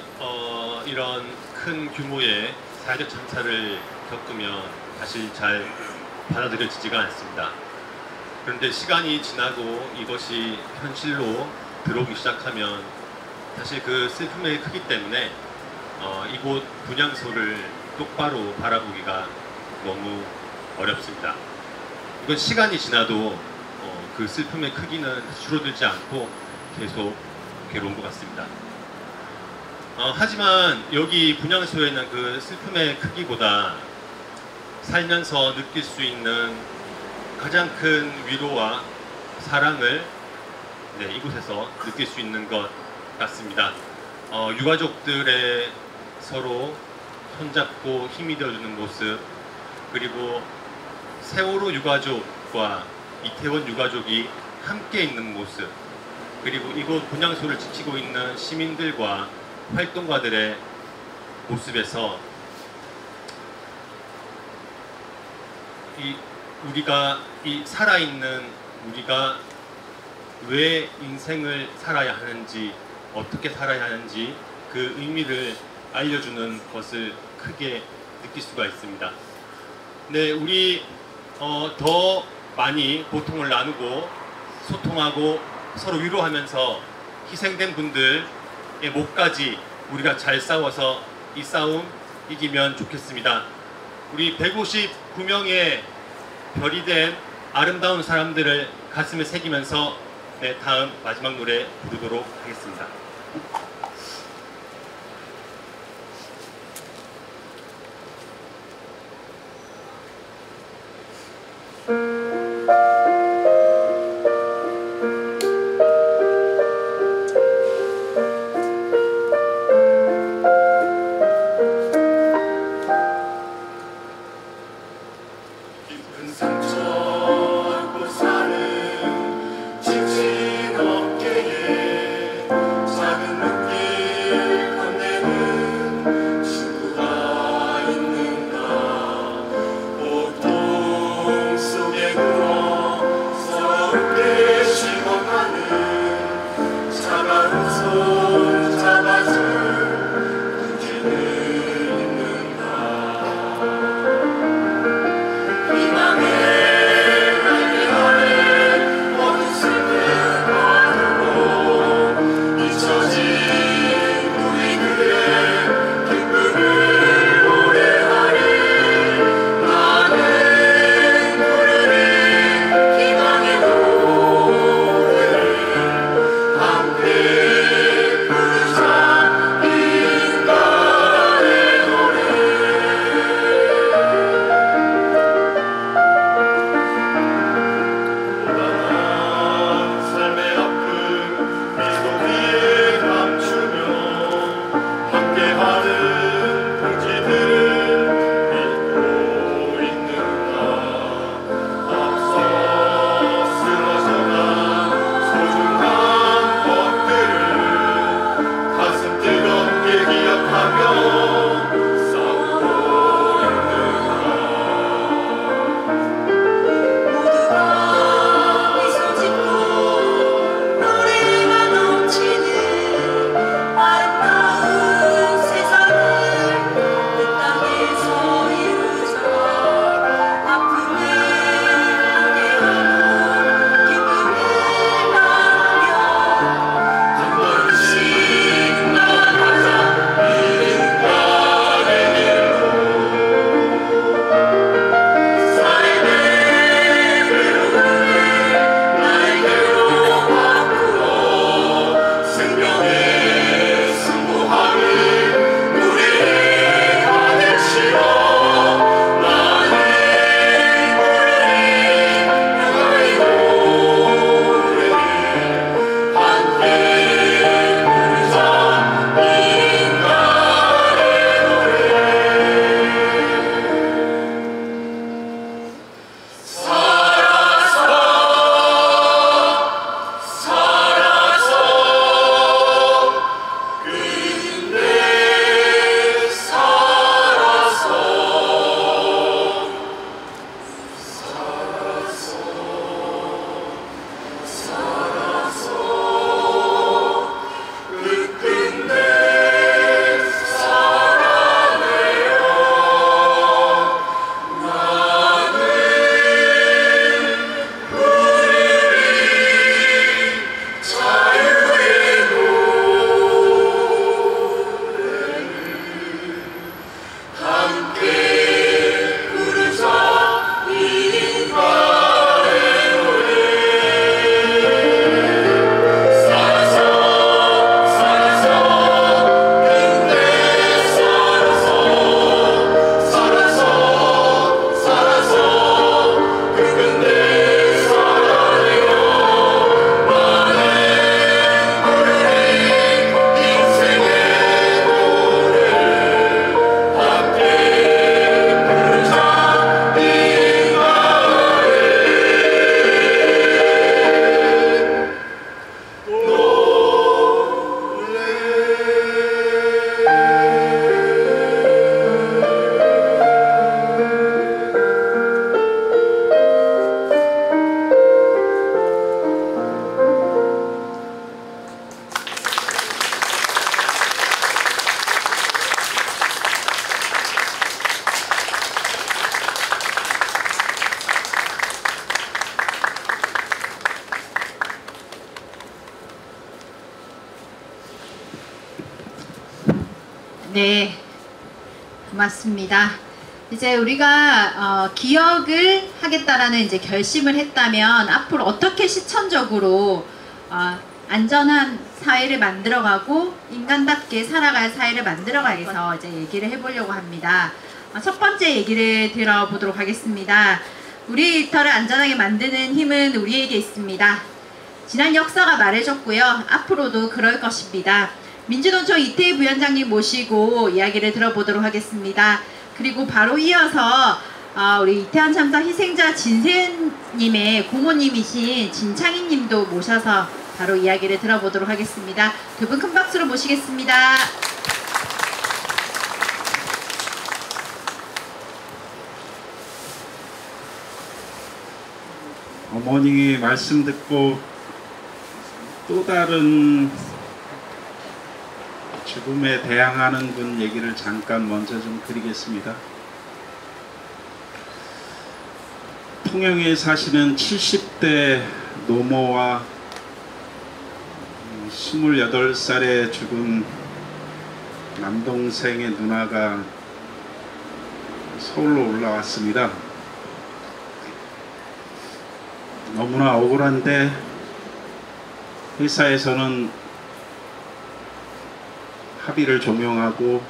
이런 큰 규모의 사회적 참사를 겪으면 사실 잘 받아들여지지가 않습니다. 그런데 시간이 지나고 이것이 현실로 들어오기 시작하면 사실 그 슬픔의 크기 때문에 이곳 분향소를 똑바로 바라보기가 너무 어렵습니다. 이건 시간이 지나도 그 슬픔의 크기는 줄어들지 않고 계속 괴로운 것 같습니다. 하지만 여기 분향소에는 그 슬픔의 크기보다 살면서 느낄 수 있는 가장 큰 위로와 사랑을 이곳에서 느낄 수 있는 것 같습니다. 유가족들의 서로 손잡고 힘이 되어주는 모습, 그리고 세월호 유가족과 이태원 유가족이 함께 있는 모습, 그리고 이곳 분향소를 지키고 있는 시민들과 활동가들의 모습에서 우리가 살아있는 우리가 왜 인생을 살아야 하는지, 어떻게 살아야 하는지 그 의미를 알려주는 것을 크게 느낄 수가 있습니다. 네, 우리 더 많이 고통을 나누고 소통하고 서로 위로하면서 희생된 분들의 목까지 우리가 잘 싸워서 이 싸움 이기면 좋겠습니다. 우리 159명의 별이 된 아름다운 사람들을 가슴에 새기면서 다음 마지막 노래 부르도록 하겠습니다. 깊은 상처 안고 사는 지친 어깨에 작은 네, 고맙습니다. 이제 우리가 기억을 하겠다라는 이제 결심을 했다면 앞으로 어떻게 실천적으로 안전한 사회를 만들어가고 인간답게 살아갈 사회를 만들어가기 위해서 이제 얘기를 해보려고 합니다. 첫 번째 얘기를 들어보도록 하겠습니다. 우리 일터를 안전하게 만드는 힘은 우리에게 있습니다. 지난 역사가 말해줬고요. 앞으로도 그럴 것입니다. 민주노총 이태희 부위원장님 모시고 이야기를 들어보도록 하겠습니다. 그리고 바로 이어서 우리 이태원 참사 희생자 진세은님의 고모님이신 진창희님도 모셔서 바로 이야기를 들어보도록 하겠습니다. 두 분 큰 박수로 모시겠습니다. 어머니 말씀 듣고 또 다른 죽음에 대항하는 분 얘기를 잠깐 먼저 좀 드리겠습니다. 통영에 사시는 70대 노모와 28살에 죽은 남동생의 누나가 서울로 올라왔습니다. 너무나 억울한데 회사에서는 합의를 종용하고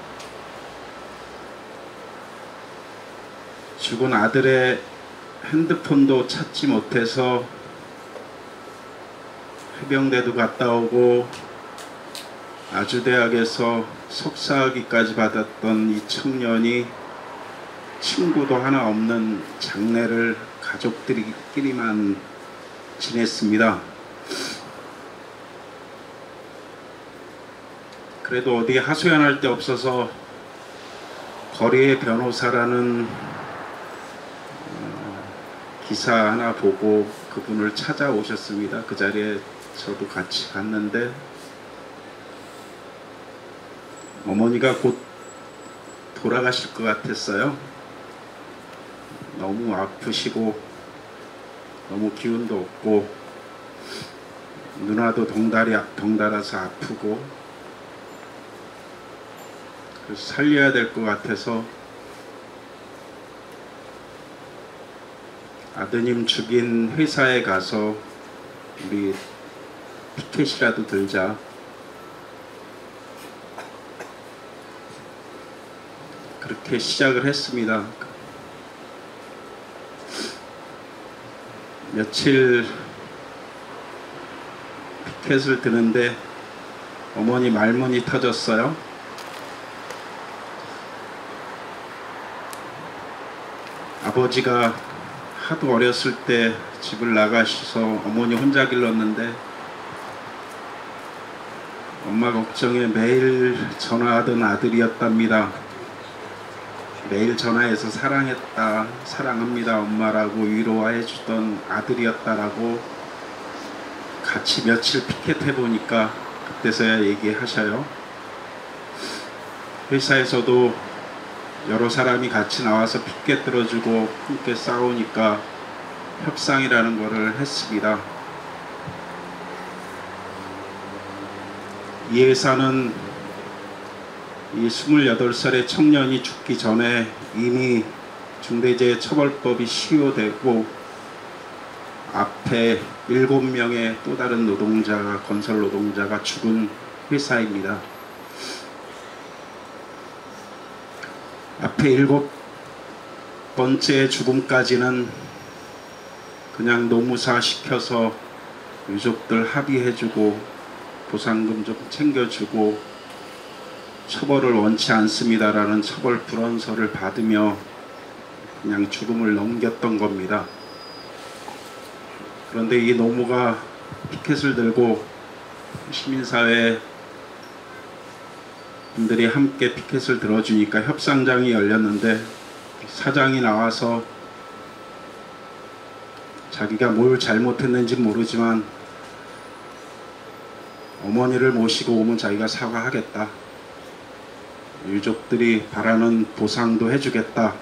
죽은 아들의 핸드폰도 찾지 못해서 해병대도 갔다 오고 아주대학에서 석사학위까지 받았던 이 청년이 친구도 하나 없는 장례를 가족들끼리만 지냈습니다. 그래도 어디 하소연할 데 없어서 거리의 변호사라는 기사 하나 보고 그분을 찾아오셨습니다. 그 자리에 저도 같이 갔는데 어머니가 곧 돌아가실 것 같았어요. 너무 아프시고 너무 기운도 없고 누나도 덩달아서 아프고 그래서 살려야 될 것 같아서 아드님 죽인 회사에 가서 우리 피켓이라도 들자. 그렇게 시작을 했습니다. 며칠 피켓을 드는데 어머니 말문이 터졌어요. 아버지가 하도 어렸을 때 집을 나가셔서 어머니 혼자 길렀는데 엄마 걱정에 매일 전화하던 아들이었답니다. 매일 전화해서 사랑했다, 사랑합니다 엄마라고 위로해 주던 아들이었다라고 같이 며칠 피켓 해보니까 그때서야 얘기하셔요. 회사에서도 여러 사람이 같이 나와서 피켓 들어주고 함께 싸우니까 협상이라는 거를 했습니다. 이 회사는 이 28살의 청년이 죽기 전에 이미 중대재해처벌법이 시효되고 앞에 7명의 또 다른 노동자가 건설 노동자가 죽은 회사입니다. 앞에 7번째 죽음까지는 그냥 노무사 시켜서 유족들 합의해주고 보상금 좀 챙겨주고 처벌을 원치 않습니다라는 처벌 불원서를 받으며 그냥 죽음을 넘겼던 겁니다. 그런데 이 노무가 피켓을 들고 시민사회 분들이 함께 피켓을 들어주니까 협상장이 열렸는데 사장이 나와서 자기가 뭘 잘못했는지 모르지만 어머니를 모시고 오면 자기가 사과하겠다. 유족들이 바라는 보상도 해주겠다.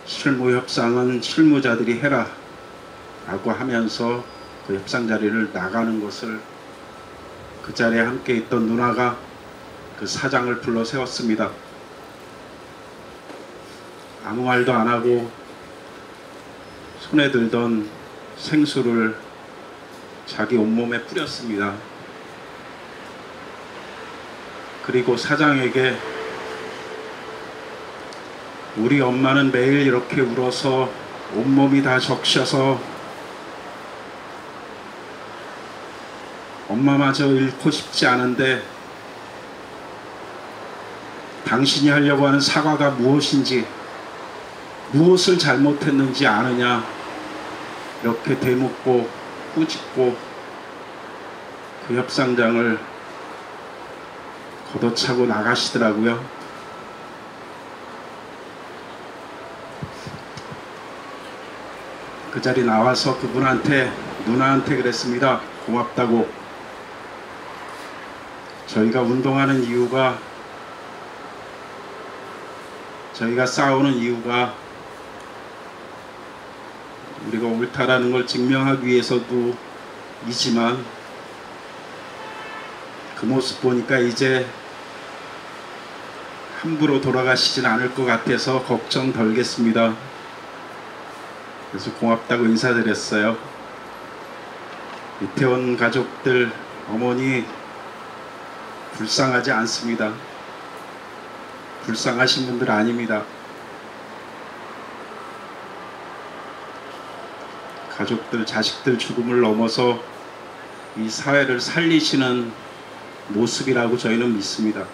실무 협상은 실무자들이 해라 라고 하면서 그 협상 자리를 나가는 것을 그 자리에 함께 있던 누나가 그 사장을 불러 세웠습니다. 아무 말도 안 하고 손에 들던 생수를 자기 온몸에 뿌렸습니다. 그리고 사장에게 우리 엄마는 매일 이렇게 울어서 온몸이 다 적셔서 엄마마저 잃고 싶지 않은데 당신이 하려고 하는 사과가 무엇인지, 무엇을 잘못했는지 아느냐, 이렇게 되묻고 꾸짖고 그 협상장을 걷어차고 나가시더라고요. 그 자리 나와서 그분한테, 누나한테 그랬습니다. 고맙다고. 저희가 운동하는 이유가, 저희가 싸우는 이유가 우리가 옳다라는 걸 증명하기 위해서도 이지만 그 모습 보니까 이제 함부로 돌아가시진 않을 것 같아서 걱정 덜겠습니다. 그래서 고맙다고 인사드렸어요. 이태원 가족들, 어머니 불쌍하지 않습니다. 불쌍하신 분들 아닙니다. 가족들, 자식들 죽음을 넘어서 이 사회를 살리시는 모습이라고 저희는 믿습니다.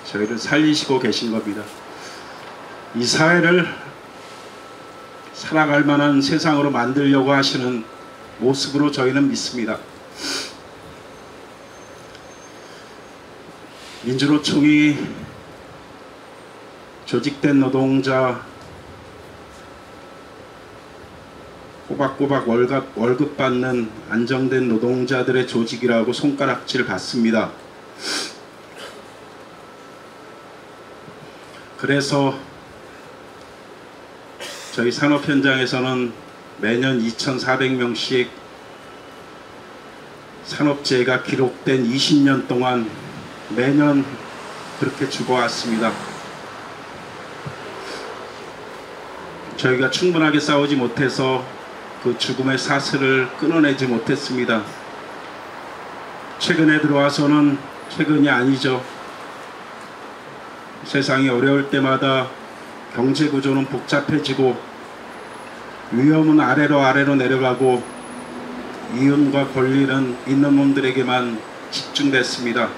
저희를 살리시고 계신 겁니다. 이 사회를 살아갈 만한 세상으로 만들려고 하시는 모습으로 저희는 믿습니다. 민주노총이 조직된 노동자, 꼬박꼬박 월급 받는 안정된 노동자들의 조직이라고 손가락질 받습니다. 그래서 저희 산업 현장에서는 매년 2,400명씩 산업재해가 기록된 20년 동안 매년 그렇게 죽어왔습니다. 저희가 충분하게 싸우지 못해서 그 죽음의 사슬을 끊어내지 못했습니다. 최근에 들어와서는, 최근이 아니죠, 세상이 어려울 때마다 경제구조는 복잡해지고 위험은 아래로 내려가고 이윤과 권리는 있는 놈들에게만 집중됐습니다.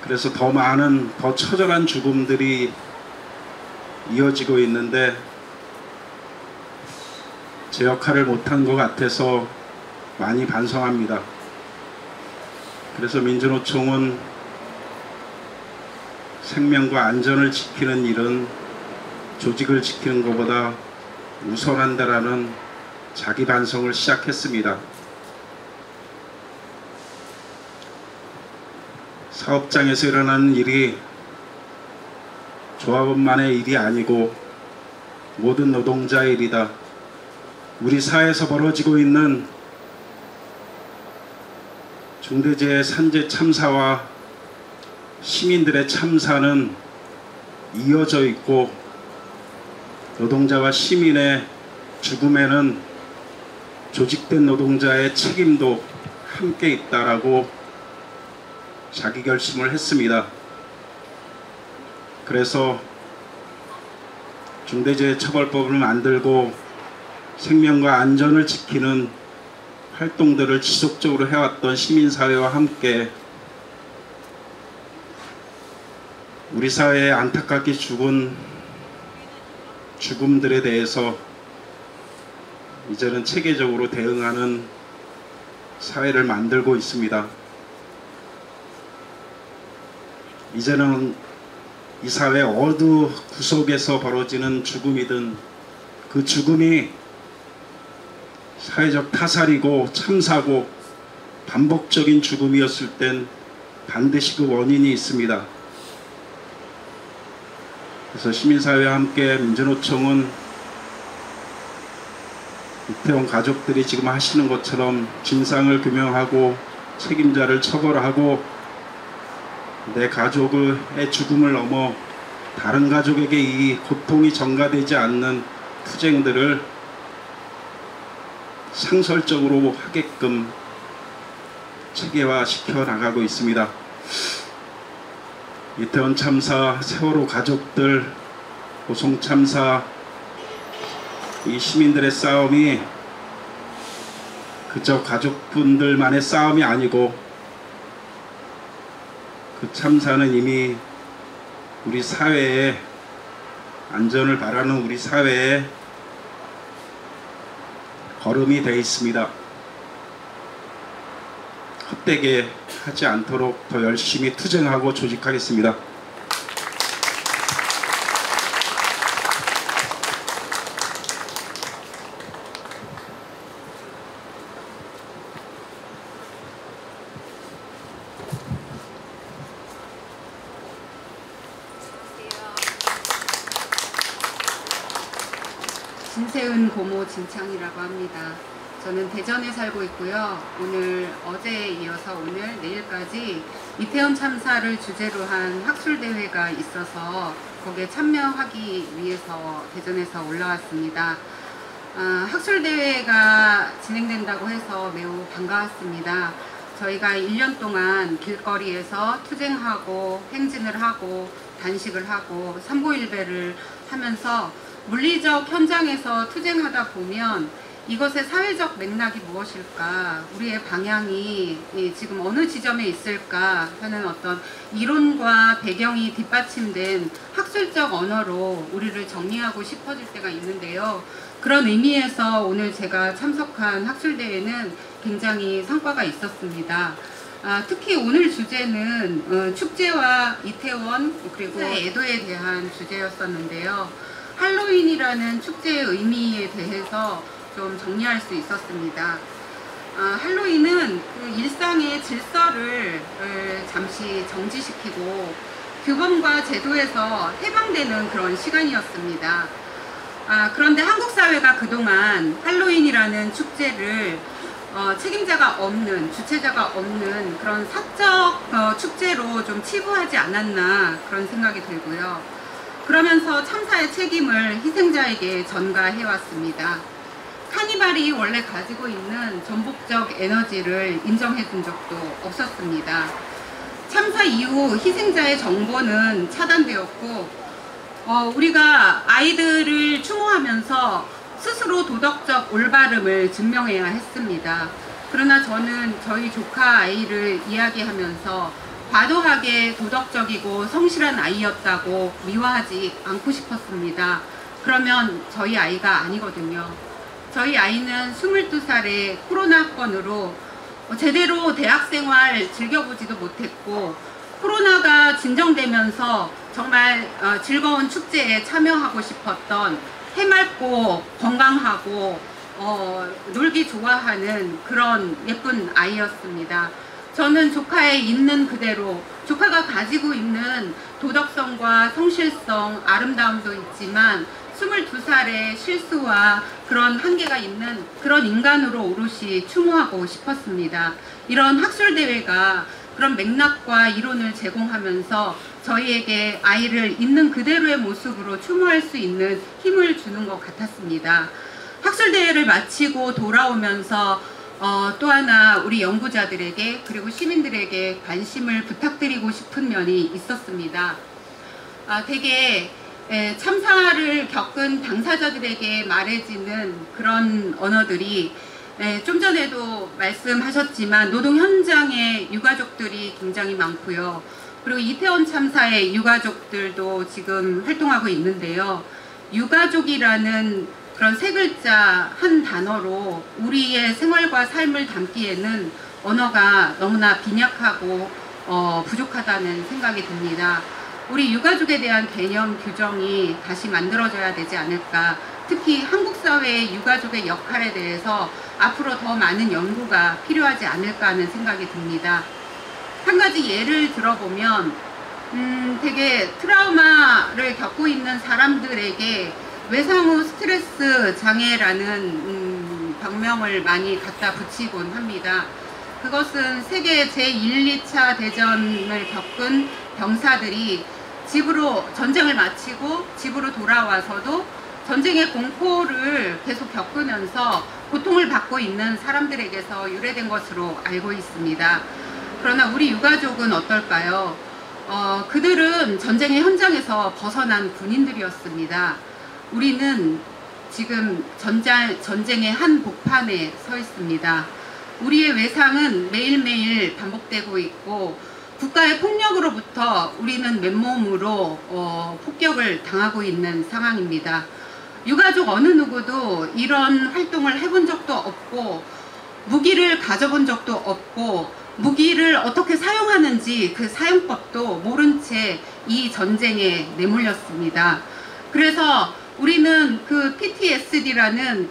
그래서 더 많은, 더 처절한 죽음들이 이어지고 있는데 제 역할을 못한 것 같아서 많이 반성합니다. 그래서 민주노총은 생명과 안전을 지키는 일은 조직을 지키는 것보다 우선한다라는 자기 반성을 시작했습니다. 사업장에서 일어나는 일이 조합원만의 일이 아니고 모든 노동자의 일이다. 우리 사회에서 벌어지고 있는 중대재해 산재 참사와 시민들의 참사는 이어져 있고 노동자와 시민의 죽음에는 조직된 노동자의 책임도 함께 있다라고 자기 결심을 했습니다. 그래서 중대재해처벌법을 만들고 생명과 안전을 지키는 활동들을 지속적으로 해왔던 시민사회와 함께 우리 사회에 안타깝게 죽은 죽음들에 대해서 이제는 체계적으로 대응하는 사회를 만들고 있습니다. 이제는 이 사회 어느 구석에서 벌어지는 죽음이든 그 죽음이 사회적 타살이고 참사고 반복적인 죽음이었을 땐 반드시 그 원인이 있습니다. 그래서 시민사회와 함께 민주노총은 이태원 가족들이 지금 하시는 것처럼 진상을 규명하고 책임자를 처벌하고 내 가족의 죽음을 넘어 다른 가족에게 이 고통이 전가되지 않는 투쟁들을 상설적으로 하게끔 체계화시켜 나가고 있습니다. 이태원 참사, 세월호 가족들, 고성 참사, 이 시민들의 싸움이 그저 가족분들만의 싸움이 아니고 그 참사는 이미 우리 사회의 안전을 바라는 우리 사회에 걸음이 되어 있습니다. 헛되게 하지 않도록 더 열심히 투쟁하고 조직하겠습니다. 진세은 고모 진창이라고 합니다. 저는 대전에 살고 있고요. 오늘 어제에 이어서 오늘 내일까지 이태원 참사를 주제로 한 학술대회가 있어서 거기에 참여하기 위해서 대전에서 올라왔습니다. 학술대회가 진행된다고 해서 매우 반가웠습니다. 저희가 1년 동안 길거리에서 투쟁하고 행진을 하고 단식을 하고 삼고일배를 하면서 물리적 현장에서 투쟁하다 보면 이것의 사회적 맥락이 무엇일까, 우리의 방향이 지금 어느 지점에 있을까 하는 어떤 이론과 배경이 뒷받침된 학술적 언어로 우리를 정리하고 싶어질 때가 있는데요. 그런 의미에서 오늘 제가 참석한 학술대회는 굉장히 성과가 있었습니다. 특히 오늘 주제는 축제와 이태원 그리고 애도에 대한 주제였었는데요. 할로윈이라는 축제의 의미에 대해서 좀 정리할 수 있었습니다. 할로윈은 그 일상의 질서를 잠시 정지시키고 규범과 제도에서 해방되는 그런 시간이었습니다. 그런데 한국 사회가 그동안 할로윈이라는 축제를 책임자가 없는, 주체자가 없는 그런 사적 축제로 좀 치부하지 않았나 그런 생각이 들고요. 그러면서 참사의 책임을 희생자에게 전가해왔습니다. 카니발이 원래 가지고 있는 전복적 에너지를 인정해준 적도 없었습니다. 참사 이후 희생자의 정보는 차단되었고 우리가 아이들을 추모하면서 스스로 도덕적 올바름을 증명해야 했습니다. 그러나 저는 저희 조카 아이를 이야기하면서 과도하게 도덕적이고 성실한 아이였다고 미화하지 않고 싶었습니다. 그러면 저희 아이가 아니거든요. 저희 아이는 22살에 코로나건으로 제대로 대학생활 즐겨보지도 못했고 코로나가 진정되면서 정말 즐거운 축제에 참여하고 싶었던 해맑고 건강하고 놀기 좋아하는 그런 예쁜 아이였습니다. 저는 조카의 있는 그대로 조카가 가지고 있는 도덕성과 성실성, 아름다움도 있지만 22살의 실수와 그런 한계가 있는 그런 인간으로 오롯이 추모하고 싶었습니다. 이런 학술대회가 그런 맥락과 이론을 제공하면서 저희에게 아이를 있는 그대로의 모습으로 추모할 수 있는 힘을 주는 것 같았습니다. 학술대회를 마치고 돌아오면서 또 하나 우리 연구자들에게 그리고 시민들에게 관심을 부탁드리고 싶은 면이 있었습니다. 되게 참사를 겪은 당사자들에게 말해지는 그런 언어들이 좀 전에도 말씀하셨지만 노동 현장의 유가족들이 굉장히 많고요. 그리고 이태원 참사의 유가족들도 지금 활동하고 있는데요. 유가족이라는 그런 세 글자 한 단어로 우리의 생활과 삶을 담기에는 언어가 너무나 빈약하고 부족하다는 생각이 듭니다. 우리 유가족에 대한 개념 규정이 다시 만들어져야 되지 않을까. 특히 한국 사회의 유가족의 역할에 대해서 앞으로 더 많은 연구가 필요하지 않을까 하는 생각이 듭니다. 한 가지 예를 들어보면 되게 트라우마를 겪고 있는 사람들에게 외상후 스트레스 장애라는 병명을 많이 갖다 붙이곤 합니다. 그것은 세계 제1, 2차 대전을 겪은 병사들이 전쟁을 마치고 집으로 돌아와서도 전쟁의 공포를 계속 겪으면서 고통을 받고 있는 사람들에게서 유래된 것으로 알고 있습니다. 그러나 우리 유가족은 어떨까요? 그들은 전쟁의 현장에서 벗어난 군인들이었습니다. 우리는 지금 전쟁의 한 복판에 서 있습니다. 우리의 외상은 매일매일 반복되고 있고 국가의 폭력으로부터 우리는 맨몸으로 폭격을 당하고 있는 상황입니다. 유가족 어느 누구도 이런 활동을 해본 적도 없고 무기를 가져본 적도 없고 무기를 어떻게 사용하는지 그 사용법도 모른 채 이 전쟁에 내몰렸습니다. 그래서 우리는 그 PTSD라는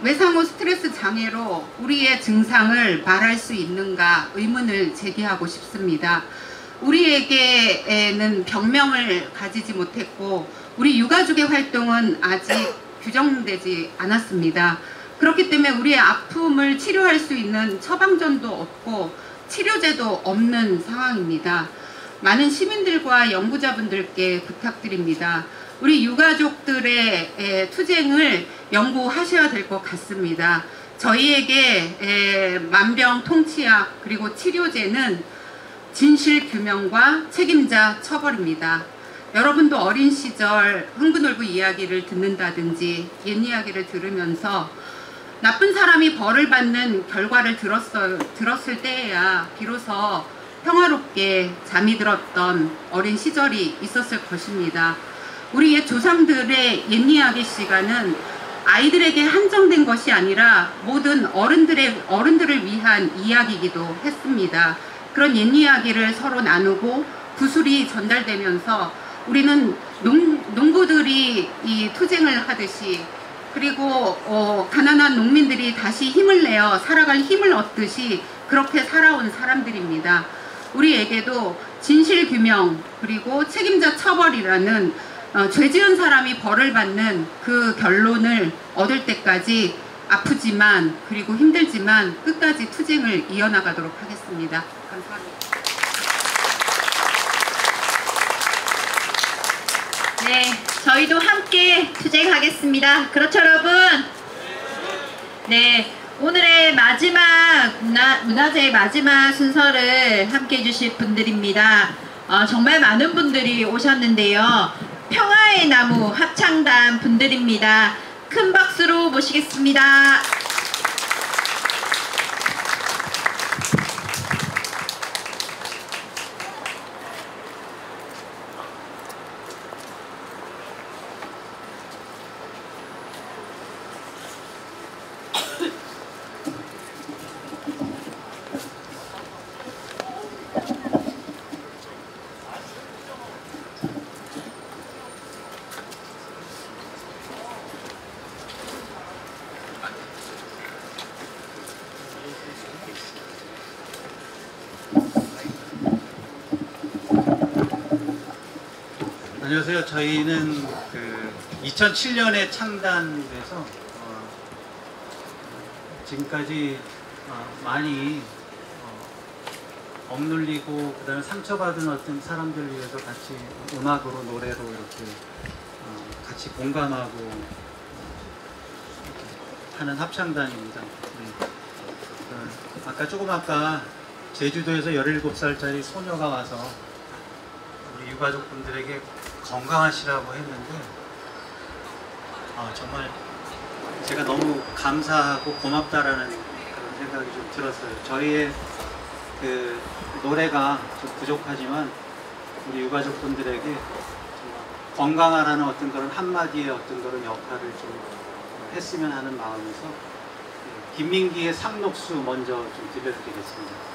외상 후 스트레스 장애로 우리의 증상을 말할 수 있는가 의문을 제기하고 싶습니다. 우리에게는 병명을 가지지 못했고 우리 유가족의 활동은 아직 규정되지 않았습니다. 그렇기 때문에 우리의 아픔을 치료할 수 있는 처방전도 없고 치료제도 없는 상황입니다. 많은 시민들과 연구자분들께 부탁드립니다. 우리 유가족들의 투쟁을 연구하셔야 될 것 같습니다. 저희에게 만병통치약 그리고 치료제는 진실규명과 책임자 처벌입니다. 여러분도 어린 시절 흥부놀부 이야기를 듣는다든지 옛 이야기를 들으면서 나쁜 사람이 벌을 받는 결과를 들었을 때에야 비로소 평화롭게 잠이 들었던 어린 시절이 있었을 것입니다. 우리 옛 조상들의 옛 이야기 시간은 아이들에게 한정된 것이 아니라 모든 어른들을 위한 이야기이기도 했습니다. 그런 옛 이야기를 서로 나누고 구술이 전달되면서 우리는 농부들이 이 투쟁을 하듯이 그리고 가난한 농민들이 다시 힘을 내어 살아갈 힘을 얻듯이 그렇게 살아온 사람들입니다. 우리에게도 진실규명 그리고 책임자 처벌이라는 죄 지은 사람이 벌을 받는 그 결론을 얻을 때까지 아프지만 그리고 힘들지만 끝까지 투쟁을 이어나가도록 하겠습니다. 감사합니다. 네, 저희도 함께 투쟁하겠습니다. 그렇죠, 여러분? 네, 오늘의 마지막 문화제의 마지막 순서를 함께 해주실 분들입니다. 정말 많은 분들이 오셨는데요. 평화의 나무 합창단 분들입니다. 큰 박수로 모시겠습니다. 안녕하세요. 저희는 2007년에 창단돼서 지금까지 많이 억눌리고 그다음에 상처받은 어떤 사람들을 위해서 같이 음악으로 노래로 이렇게 같이 공감하고 하는 합창단입니다. 네. 아까 제주도에서 17살짜리 소녀가 와서 우리 유가족분들에게 건강하시라고 했는데 정말 제가 너무 감사하고 고맙다라는 그런 생각이 좀 들었어요. 저희의 그 노래가 좀 부족하지만 우리 유가족분들에게 정말 건강하라는 어떤 그런 한마디의 어떤 그런 역할을 좀 했으면 하는 마음에서 김민기의 상록수 먼저 좀 들려드리겠습니다.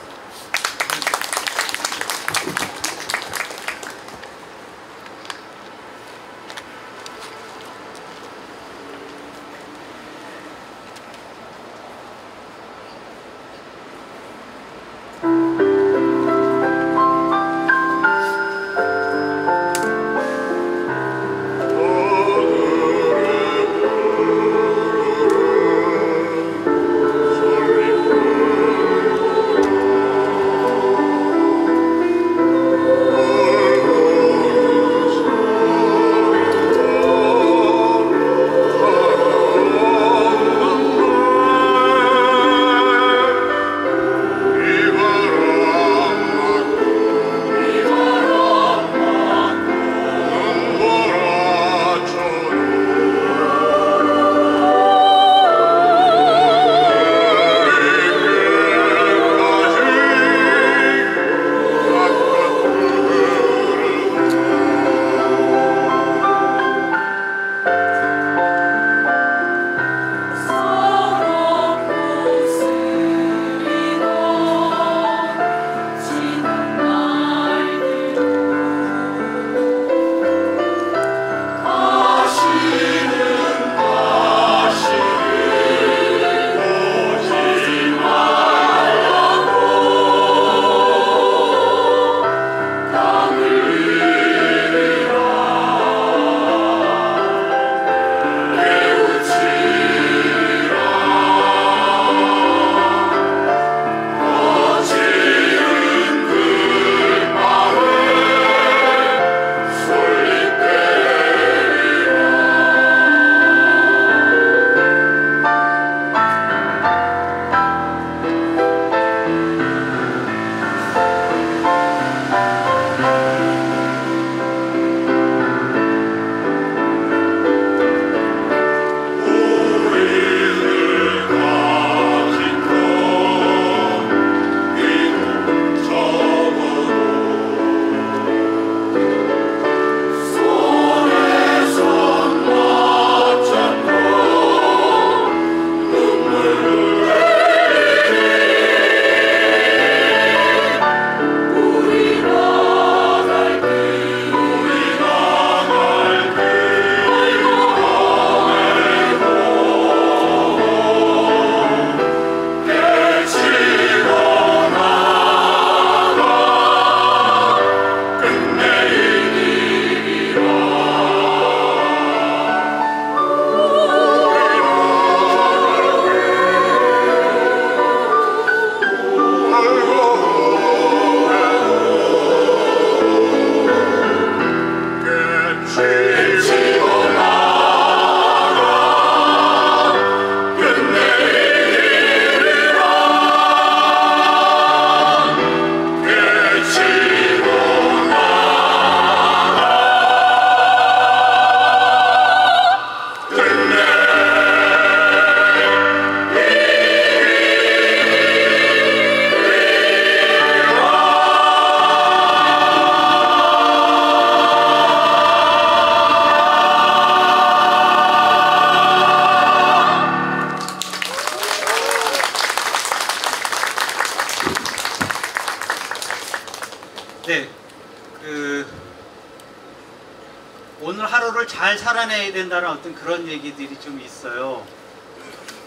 하루를 잘 살아내야 된다는 어떤 그런 얘기들이 좀 있어요.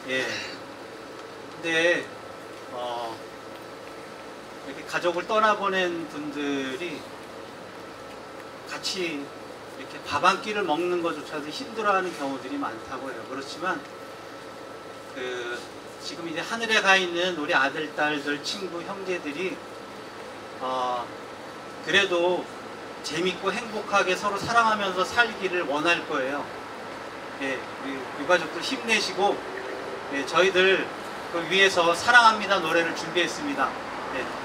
예. 근데 이렇게 가족을 떠나보낸 분들이 같이 이렇게 밥 한 끼를 먹는 것조차도 힘들어하는 경우들이 많다고 해요. 그렇지만 지금 이제 하늘에 가 있는 우리 아들, 딸들, 친구, 형제들이 그래도 재밌고 행복하게 서로 사랑하면서 살기를 원할 거예요. 예, 우리 유가족들 힘내시고, 예, 저희들 그 위해서 사랑합니다 노래를 준비했습니다. 예.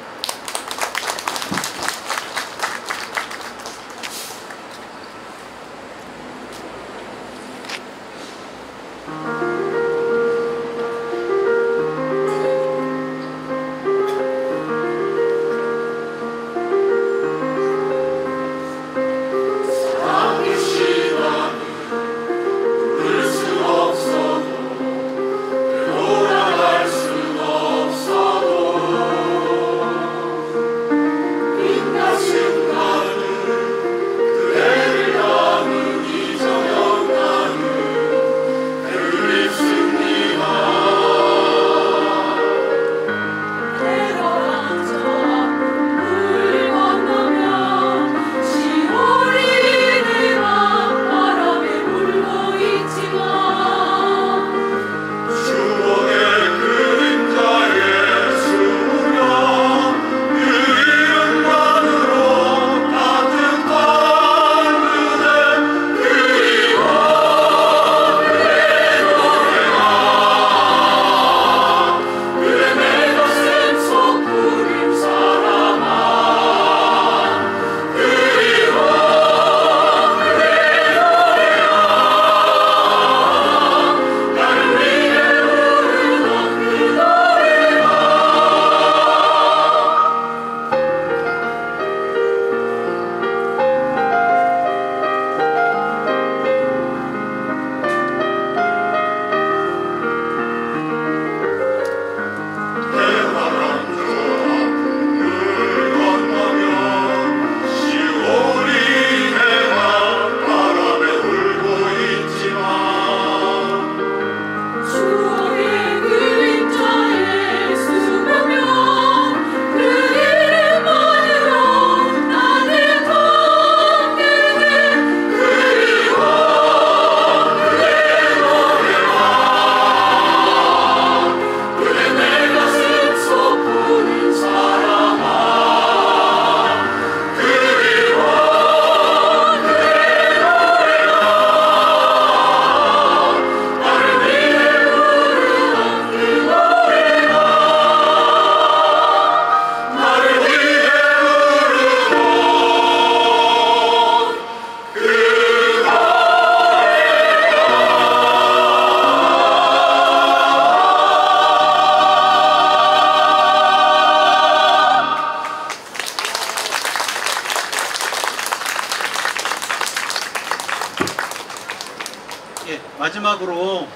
마지막으로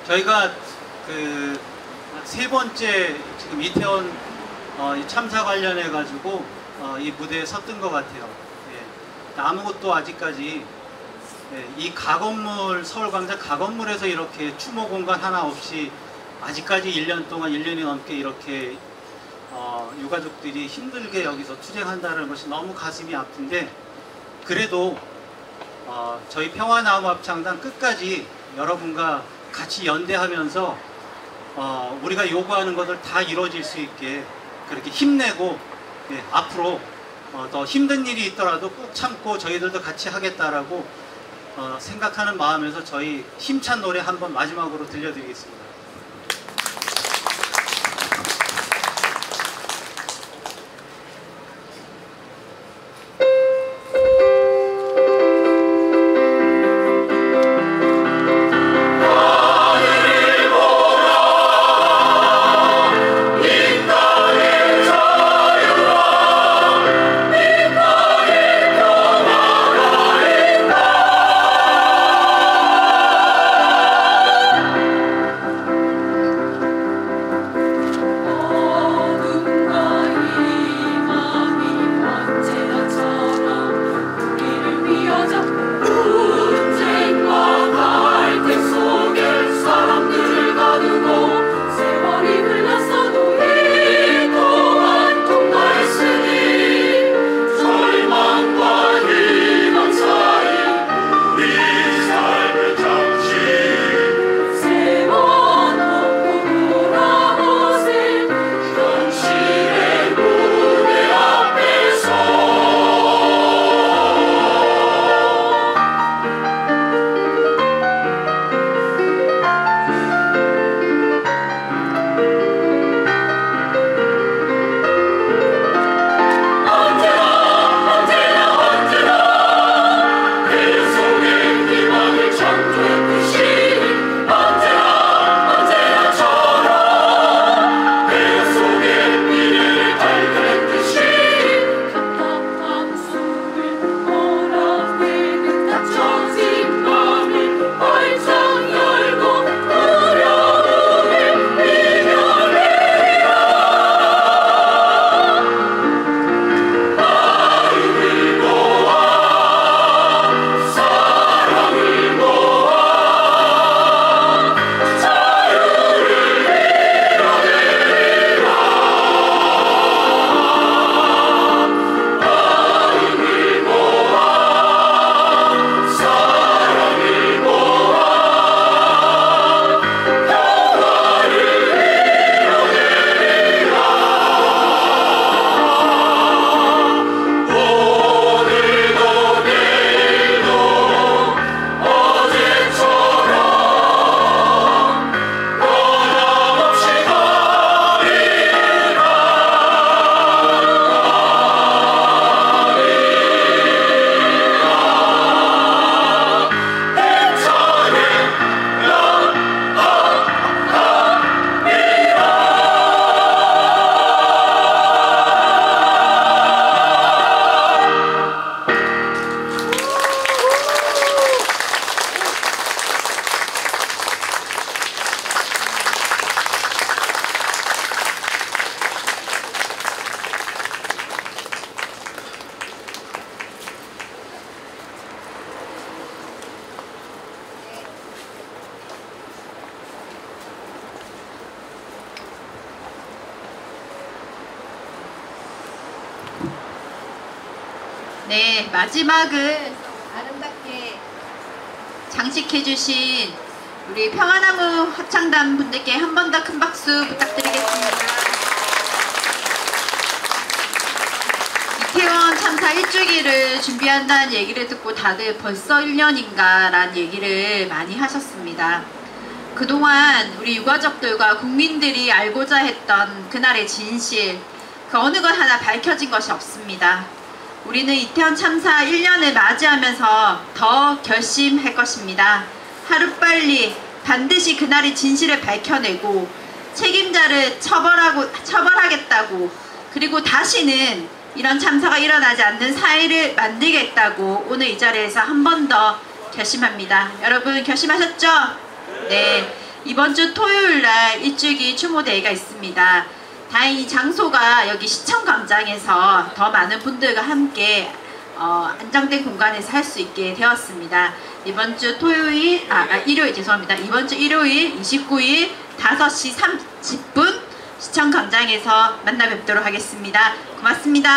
저희가 그 세 번째 지금 이태원 참사 관련해 가지고 이 무대에 섰던 것 같아요. 예. 아무것도 아직까지 이 가건물 서울광장 가건물에서 이렇게 추모 공간 하나 없이 아직까지 1년 동안 1년이 넘게 이렇게 유가족들이 힘들게 여기서 투쟁한다는 것이 너무 가슴이 아픈데 그래도 저희 평화나무합창단 끝까지 여러분과 같이 연대하면서 우리가 요구하는 것을 다 이루어질 수 있게 그렇게 힘내고 앞으로 더 힘든 일이 있더라도 꾹 참고 저희들도 같이 하겠다라고 생각하는 마음에서 저희 힘찬 노래 한번 마지막으로 들려드리겠습니다. 네, 마지막은 아름답게 장식해주신 우리 평화나무 합창단 분들께 한 번 더 큰 박수 부탁드리겠습니다. 이태원 참사 1주기를 준비한다는 얘기를 듣고 다들 벌써 1년인가 라는 얘기를 많이 하셨습니다. 그동안 우리 유가족들과 국민들이 알고자 했던 그날의 진실, 그 어느 것 하나 밝혀진 것이 없습니다. 우리는 이태원 참사 1년을 맞이하면서 더 결심할 것입니다. 하루빨리 반드시 그날의 진실을 밝혀내고 책임자를 처벌하겠다고, 그리고 다시는 이런 참사가 일어나지 않는 사회를 만들겠다고 오늘 이 자리에서 한 번 더 결심합니다. 여러분 결심하셨죠? 네, 이번 주 토요일날 1주기 추모대회가 있습니다. 다행히 장소가 여기 시청광장에서 더 많은 분들과 함께 안정된 공간에서 할 수 있게 되었습니다. 이번 주 일요일 죄송합니다. 이번 주 일요일 29일 5시 30분 시청광장에서 만나 뵙도록 하겠습니다. 고맙습니다.